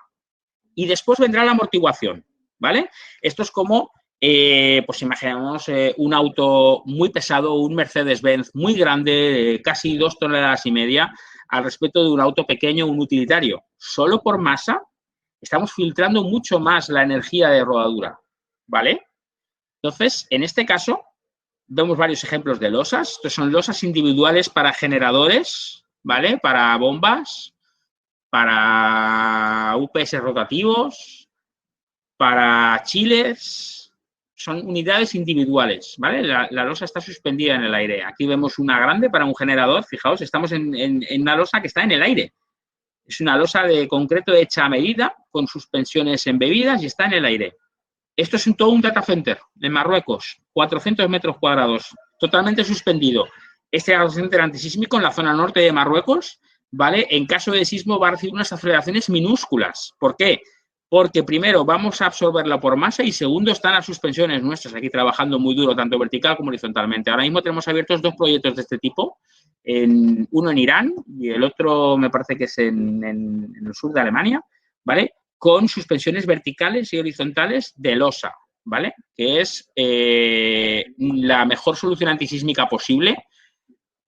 Y después vendrá la amortiguación, ¿vale? Esto es como, pues imaginamos un auto muy pesado, un Mercedes-Benz muy grande, casi 2,5 toneladas, al respecto de un auto pequeño, un utilitario. Solo por masa estamos filtrando mucho más la energía de rodadura, ¿vale? Entonces, en este caso, vemos varios ejemplos de losas. Estos son losas individuales para generadores, ¿vale? Para bombas, para UPS rotativos, para chillers. Son unidades individuales, ¿vale? La losa está suspendida en el aire. Aquí vemos una grande para un generador. Fijaos, estamos en una losa que está en el aire. Es una losa de concreto hecha a medida, con suspensiones embebidas y está en el aire. Esto es todo un data center en Marruecos, 400 metros cuadrados, totalmente suspendido. Este data center antisísmico en la zona norte de Marruecos, ¿vale? En caso de sismo va a recibir unas aceleraciones minúsculas. ¿Por qué? Porque primero vamos a absorberla por masa y segundo están las suspensiones nuestras aquí trabajando muy duro, tanto vertical como horizontalmente. Ahora mismo tenemos abiertos 2 proyectos de este tipo, uno en Irán y el otro me parece que es en el sur de Alemania, ¿vale? Con suspensiones verticales y horizontales de losa, ¿vale? Que es la mejor solución antisísmica posible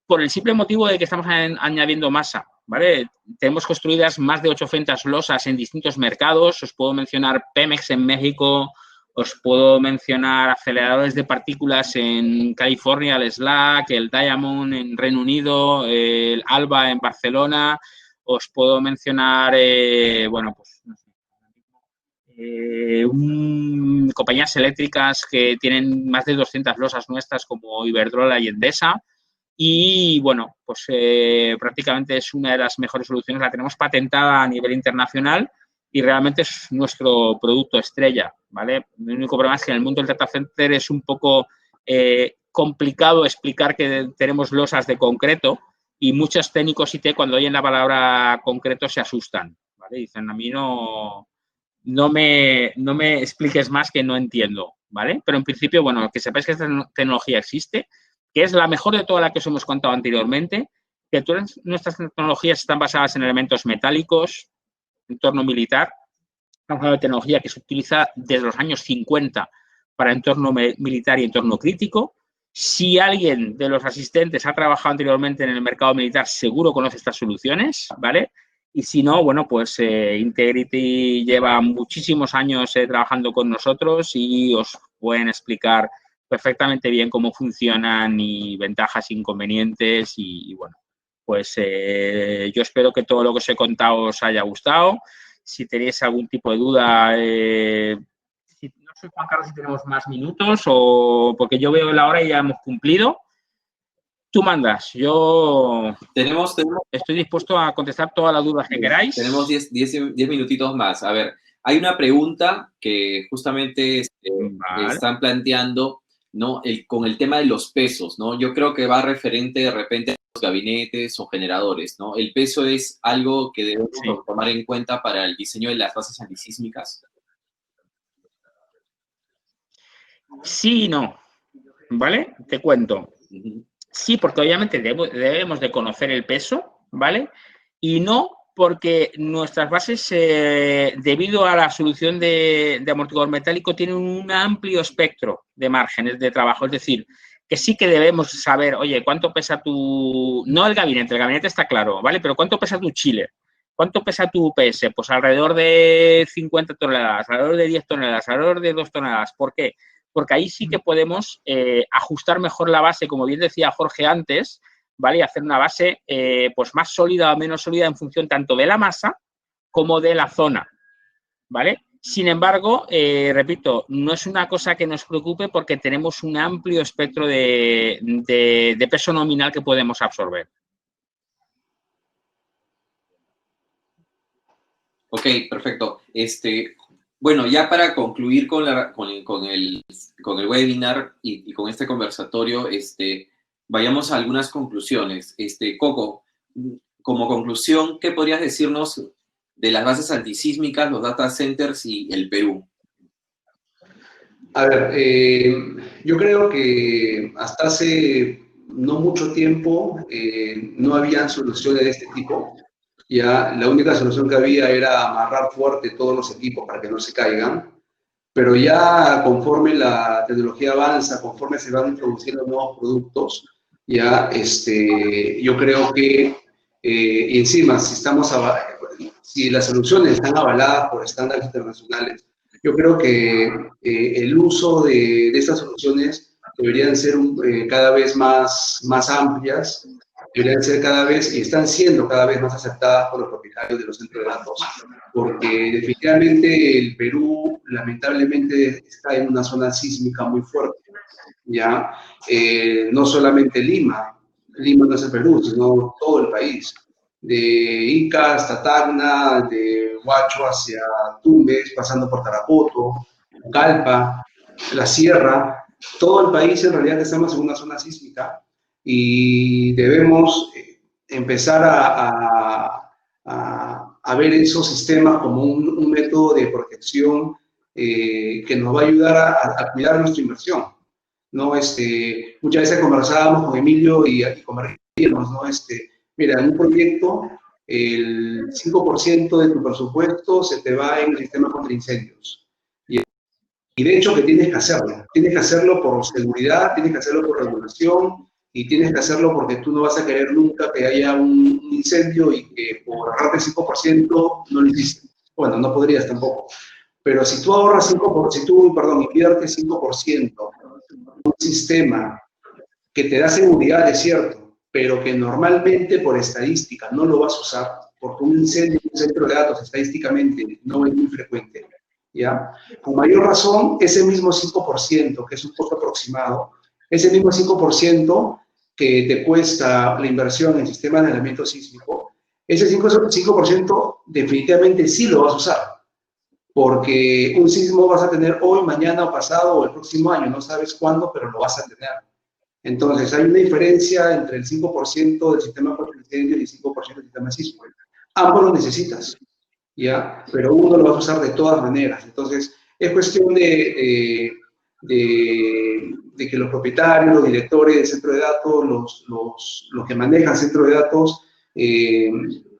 por el simple motivo de que estamos añadiendo masa, ¿vale? Tenemos construidas más de 800 losas en distintos mercados. Os puedo mencionar Pemex en México, os puedo mencionar aceleradores de partículas en California, el SLAC, el Diamond en Reino Unido, el ALBA en Barcelona. Os puedo mencionar, bueno, pues no sé, compañías eléctricas que tienen más de 200 losas nuestras como Iberdrola y Endesa. Y, bueno, pues prácticamente es una de las mejores soluciones. La tenemos patentada a nivel internacional y realmente es nuestro producto estrella, ¿vale? El único problema es que en el mundo del data center es un poco complicado explicar que tenemos losas de concreto y muchos técnicos IT cuando oyen la palabra concreto se asustan, ¿vale? Dicen, a mí no me expliques más que no entiendo, ¿vale? Pero en principio, bueno, que sepáis que esta tecnología existe, que es la mejor de todas las que os hemos contado anteriormente, que todas nuestras tecnologías están basadas en elementos metálicos, entorno militar. Estamos hablando de tecnología que se utiliza desde los años 50 para entorno militar y entorno crítico. Si alguien de los asistentes ha trabajado anteriormente en el mercado militar, seguro conoce estas soluciones, ¿vale? Y si no, bueno, pues Integrity lleva muchísimos años trabajando con nosotros y os pueden explicar perfectamente bien cómo funcionan y ventajas, inconvenientes y bueno, pues yo espero que todo lo que os he contado os haya gustado. Si tenéis algún tipo de duda, no sé, Juan Carlos, si tenemos más minutos o porque yo veo la hora y ya hemos cumplido. Tú mandas, yo estoy dispuesto a contestar todas las dudas que queráis. Tenemos 10 minutitos más. A ver, hay una pregunta que justamente están planteando, ¿no? Con el tema de los pesos, ¿no? Yo creo que va referente de repente a los gabinetes o generadores, ¿no? ¿El peso es algo que debemos tomar en cuenta para el diseño de las bases antisísmicas? Sí y no, ¿vale? Te cuento. Sí, porque obviamente debemos de conocer el peso, ¿vale? Y no porque nuestras bases, debido a la solución de amortiguador metálico, tienen un amplio espectro de márgenes de trabajo. Es decir, que sí que debemos saber, oye, ¿cuánto pesa tu...? No el gabinete está claro, ¿vale? Pero ¿cuánto pesa tu chiller? ¿Cuánto pesa tu UPS? Pues alrededor de 50 toneladas, alrededor de 10 toneladas, alrededor de 2 toneladas. ¿Por qué? Porque ahí sí que podemos ajustar mejor la base, como bien decía Jorge antes, ¿vale? Y hacer una base pues más sólida o menos sólida en función tanto de la masa como de la zona, ¿vale? Sin embargo, repito, no es una cosa que nos preocupe porque tenemos un amplio espectro de peso nominal que podemos absorber. Ok, perfecto. Bueno, ya para concluir con el webinar y con este conversatorio, vayamos a algunas conclusiones. Coco, como conclusión, ¿qué podrías decirnos de las bases antisísmicas, los data centers y el Perú? A ver, yo creo que hasta hace no mucho tiempo no habían soluciones de este tipo. Ya la única solución que había era amarrar fuerte todos los equipos para que no se caigan. Pero ya conforme la tecnología avanza, conforme se van introduciendo nuevos productos, ya yo creo que y encima si las soluciones están avaladas por estándares internacionales, yo creo que el uso de estas soluciones deberían ser cada vez más amplias, deberían ser cada vez, y están siendo cada vez más aceptadas por los propietarios de los centros de datos, porque definitivamente el Perú lamentablemente está en una zona sísmica muy fuerte, ¿ya? No solamente Lima no es el Perú, sino todo el país, de Ica hasta Tacna, de Huacho hacia Tumbes, pasando por Tarapoto, Calpa, la Sierra, todo el país en realidad estamos en una zona sísmica y debemos empezar a ver esos sistemas como un método de protección que nos va a ayudar a cuidar nuestra inversión. ¿No? Muchas veces conversábamos con Emilio y convertíamos, ¿no? Mira, en un proyecto el 5% de tu presupuesto se te va en el sistema contra incendios. Y de hecho que tienes que hacerlo por seguridad, tienes que hacerlo por regulación y tienes que hacerlo porque tú no vas a querer nunca que haya un incendio y que por ahorrarte el 5% no lo hiciste. Bueno, no podrías tampoco. Pero si tú ahorras inviertes 5%, un sistema que te da seguridad, es cierto, pero que normalmente por estadística no lo vas a usar, porque un incendio en un centro de datos estadísticamente no es muy frecuente, ¿ya? Con mayor razón, ese mismo 5%, que es un costo aproximado, ese mismo 5% que te cuesta la inversión en sistemas de aislamiento sísmico, ese 5% definitivamente sí lo vas a usar, porque un sismo vas a tener hoy, mañana o pasado o el próximo año, no sabes cuándo, pero lo vas a tener. Entonces, hay una diferencia entre el 5% del sistema contra incendio y el 5% del sistema sísmico. Ambos lo necesitas, ¿ya? Pero uno lo vas a usar de todas maneras. Entonces, es cuestión de que los propietarios, los directores del centro de datos, los que manejan centro de datos,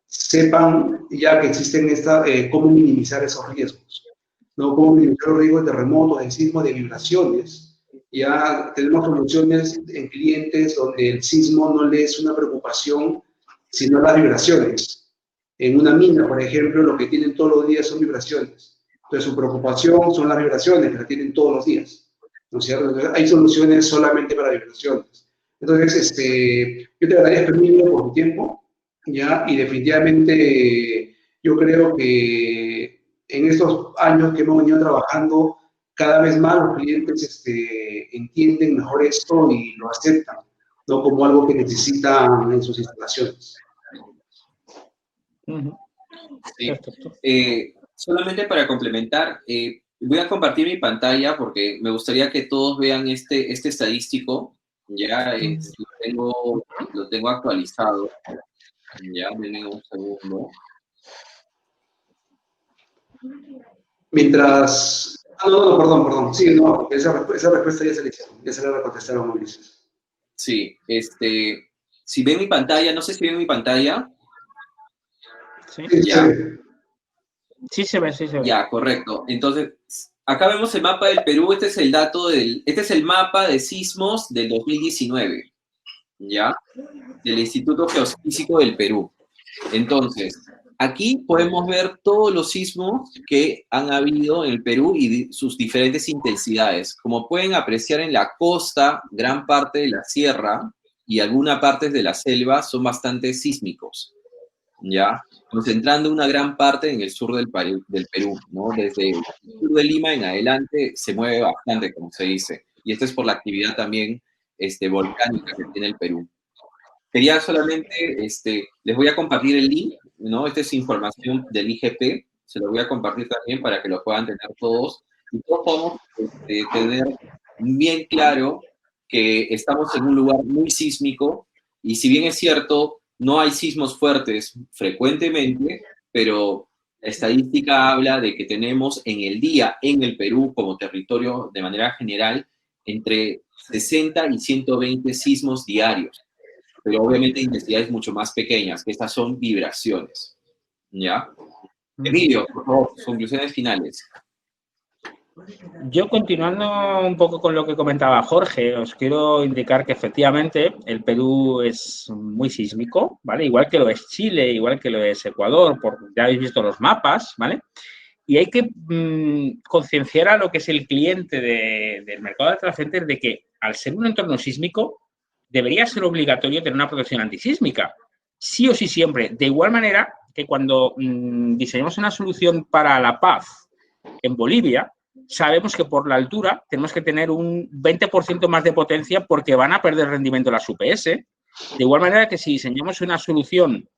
sepan ya que existen cómo minimizar esos riesgos, ¿no? Cómo minimizar los riesgos de terremotos, de sismos, de vibraciones. Ya tenemos soluciones en clientes donde el sismo no les es una preocupación, sino las vibraciones. En una mina, por ejemplo, lo que tienen todos los días son vibraciones. Entonces, su preocupación son las vibraciones, que las tienen todos los días, ¿no es cierto? Entonces, hay soluciones solamente para vibraciones. Entonces, yo te agradezco, Emilio, por tu tiempo, ¿ya? Y definitivamente yo creo que en estos años que hemos venido trabajando, cada vez más los clientes entienden mejor esto y lo aceptan, ¿no? Como algo que necesitan en sus instalaciones. Sí. Solamente para complementar, voy a compartir mi pantalla porque me gustaría que todos vean este estadístico. Ya lo tengo actualizado. Ya, denme un segundo. Mientras... No, perdón. Sí, no, esa respuesta ya se le hicieron. Ya se la contestaron, Ulises. Sí, si ven mi pantalla, no sé si ven mi pantalla. Sí, ya. Sí se ve. Ya, correcto. Entonces, acá vemos el mapa del Perú. Este es el mapa de sismos del 2019, ¿ya? Del Instituto Geofísico del Perú. Entonces, aquí podemos ver todos los sismos que han habido en el Perú y sus diferentes intensidades. Como pueden apreciar en la costa, gran parte de la sierra y algunas partes de la selva son bastante sísmicos, ¿ya? Concentrando una gran parte en el sur del Perú, ¿no? Desde el sur de Lima en adelante se mueve bastante, como se dice. Y esto es por la actividad también volcánica que tiene el Perú. Quería solamente, les voy a compartir el link, ¿no? Esta es información del IGP, se lo voy a compartir también para que lo puedan tener todos. Y todos podemos tener bien claro que estamos en un lugar muy sísmico y si bien es cierto, no hay sismos fuertes frecuentemente, pero la estadística habla de que tenemos en el día en el Perú como territorio de manera general entre 60 y 120 sismos diarios, pero obviamente intensidades mucho más pequeñas, que estas son vibraciones, ¿ya? Emilio, por favor, conclusiones finales. Yo, continuando un poco con lo que comentaba Jorge, os quiero indicar que efectivamente el Perú es muy sísmico, ¿vale? Igual que lo es Chile, igual que lo es Ecuador, ya habéis visto los mapas, ¿vale? Y hay que concienciar a lo que es el cliente del mercado de data center de que, al ser un entorno sísmico, debería ser obligatorio tener una protección antisísmica. Sí o sí siempre. De igual manera que cuando diseñamos una solución para la paz en Bolivia, sabemos que por la altura tenemos que tener un 20% más de potencia porque van a perder rendimiento las UPS. De igual manera que si diseñamos una solución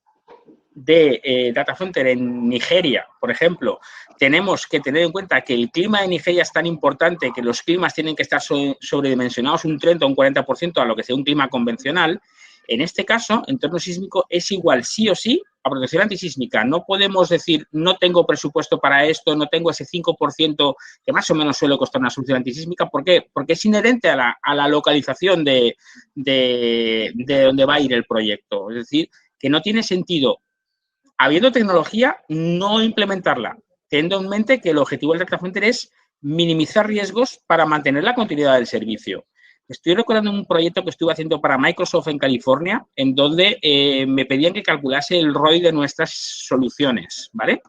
de data center en Nigeria, por ejemplo, tenemos que tener en cuenta que el clima de Nigeria es tan importante que los climas tienen que estar sobredimensionados un 30 o un 40% a lo que sea un clima convencional. En este caso, entorno sísmico es igual sí o sí a protección antisísmica. No podemos decir, no tengo presupuesto para esto, no tengo ese 5% que más o menos suele costar una solución antisísmica. ¿Por qué? Porque es inherente a la localización de donde va a ir el proyecto. Es decir, que no tiene sentido, habiendo tecnología, no implementarla, teniendo en mente que el objetivo del data center es minimizar riesgos para mantener la continuidad del servicio. Estoy recordando un proyecto que estuve haciendo para Microsoft en California, en donde me pedían que calculase el ROI de nuestras soluciones, ¿vale?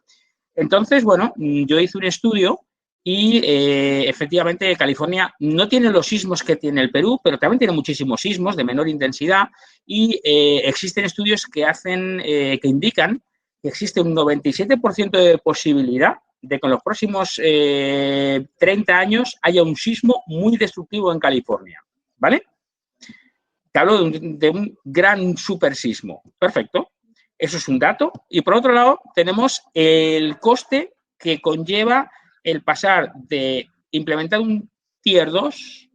Entonces, bueno, yo hice un estudio y efectivamente California no tiene los sismos que tiene el Perú, pero también tiene muchísimos sismos de menor intensidad y existen estudios que indican que existe un 97% de posibilidad de que en los próximos 30 años haya un sismo muy destructivo en California, ¿vale? Te hablo de un gran super sismo. Perfecto. Eso es un dato. Y por otro lado, tenemos el coste que conlleva el pasar de implementar un Tier 2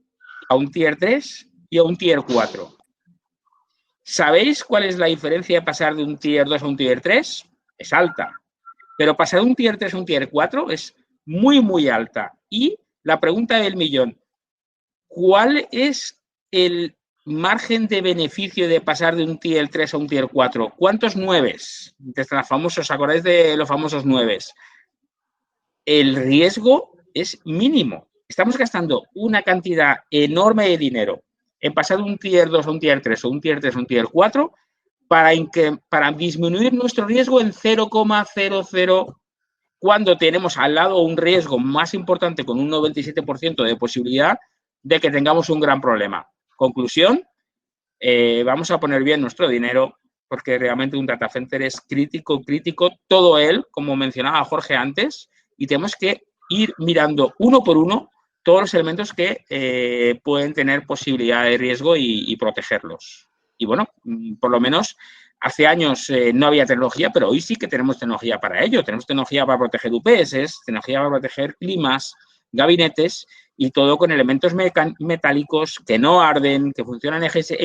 a un Tier 3 y a un Tier 4. ¿Sabéis cuál es la diferencia de pasar de un Tier 2 a un Tier 3? Es alta. Pero pasar de un Tier 3 a un Tier 4 es muy, muy alta. Y la pregunta del millón, ¿cuál es el margen de beneficio de pasar de un Tier 3 a un Tier 4? ¿Cuántos 9s? ¿Os acordáis de los famosos 9s? El riesgo es mínimo. Estamos gastando una cantidad enorme de dinero en pasar de un Tier 2 a un Tier 3 o un Tier 3 a un Tier 4 para disminuir nuestro riesgo en 0,00, cuando tenemos al lado un riesgo más importante con un 97% de posibilidad de que tengamos un gran problema. Conclusión, vamos a poner bien nuestro dinero porque realmente un data center es crítico, todo él, como mencionaba Jorge antes, y tenemos que ir mirando uno por uno todos los elementos que pueden tener posibilidad de riesgo y protegerlos. Y bueno, por lo menos hace años no había tecnología, pero hoy sí que tenemos tecnología para ello. Tenemos tecnología para proteger UPS, tecnología para proteger climas, gabinetes y todo con elementos metálicos que no arden, que funcionan X,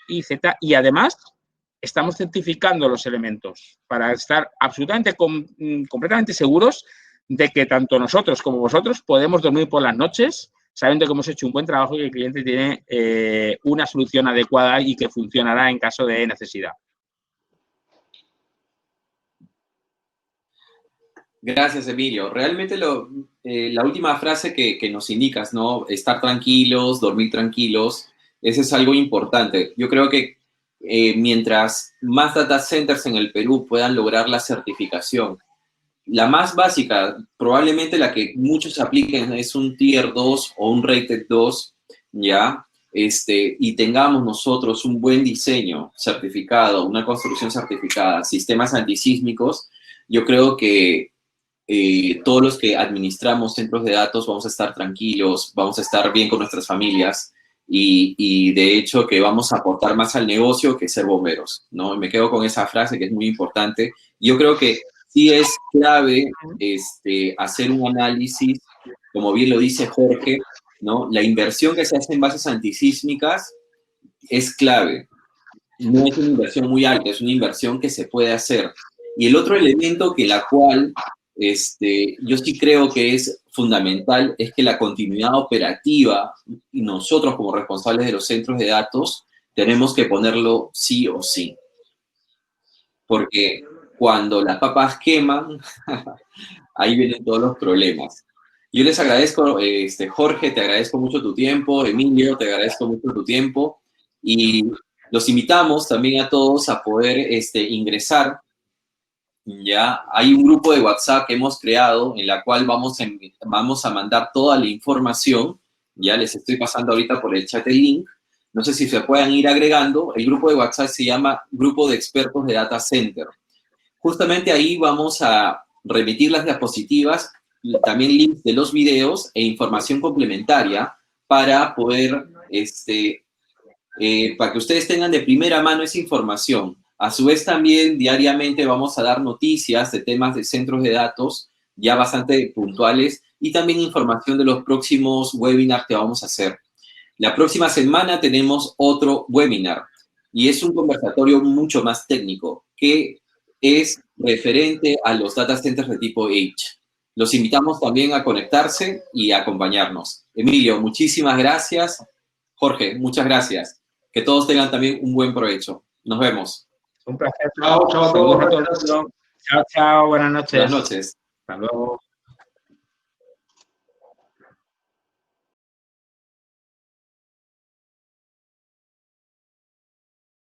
Y, Z y además estamos certificando los elementos para estar absolutamente completamente seguros de que tanto nosotros como vosotros podemos dormir por las noches sabiendo que hemos hecho un buen trabajo y que el cliente tiene una solución adecuada y que funcionará en caso de necesidad. Gracias, Emilio. Realmente la última frase que nos indicas, ¿no? Estar tranquilos, dormir tranquilos, eso es algo importante. Yo creo que mientras más data centers en el Perú puedan lograr la certificación, la más básica, probablemente la que muchos apliquen es un Tier 2 o un Rated 2, ¿ya? y tengamos nosotros un buen diseño certificado, una construcción certificada, sistemas antisísmicos, yo creo que todos los que administramos centros de datos vamos a estar tranquilos, vamos a estar bien con nuestras familias y de hecho que vamos a aportar más al negocio que ser bomberos, ¿no? Y me quedo con esa frase que es muy importante. Yo creo que sí es clave hacer un análisis, como bien lo dice Jorge, ¿no? La inversión que se hace en bases antisísmicas es clave. No es una inversión muy alta, es una inversión que se puede hacer. Y el otro elemento que la cual yo sí creo que es fundamental es que la continuidad operativa y nosotros como responsables de los centros de datos tenemos que ponerlo sí o sí. Porque cuando las papas queman, ahí vienen todos los problemas. Yo les agradezco, Jorge, te agradezco mucho tu tiempo, Emilio, te agradezco mucho tu tiempo y los invitamos también a todos a poder ingresar. Ya hay un grupo de WhatsApp que hemos creado en la cual vamos a mandar toda la información. Ya les estoy pasando ahorita por el chat el link. No sé si se puedan ir agregando. El grupo de WhatsApp se llama Grupo de Expertos de Data Center. Justamente ahí vamos a remitir las diapositivas, también links de los videos e información complementaria para poder, para que ustedes tengan de primera mano esa información. A su vez también diariamente vamos a dar noticias de temas de centros de datos ya bastante puntuales y también información de los próximos webinars que vamos a hacer. La próxima semana tenemos otro webinar y es un conversatorio mucho más técnico que es referente a los data centers de tipo H. Los invitamos también a conectarse y a acompañarnos. Emilio, muchísimas gracias. Jorge, muchas gracias. Que todos tengan también un buen provecho. Nos vemos. Un placer. Chao, chao a todos. Chao, chao. Buenas noches. Buenas noches. Hasta luego.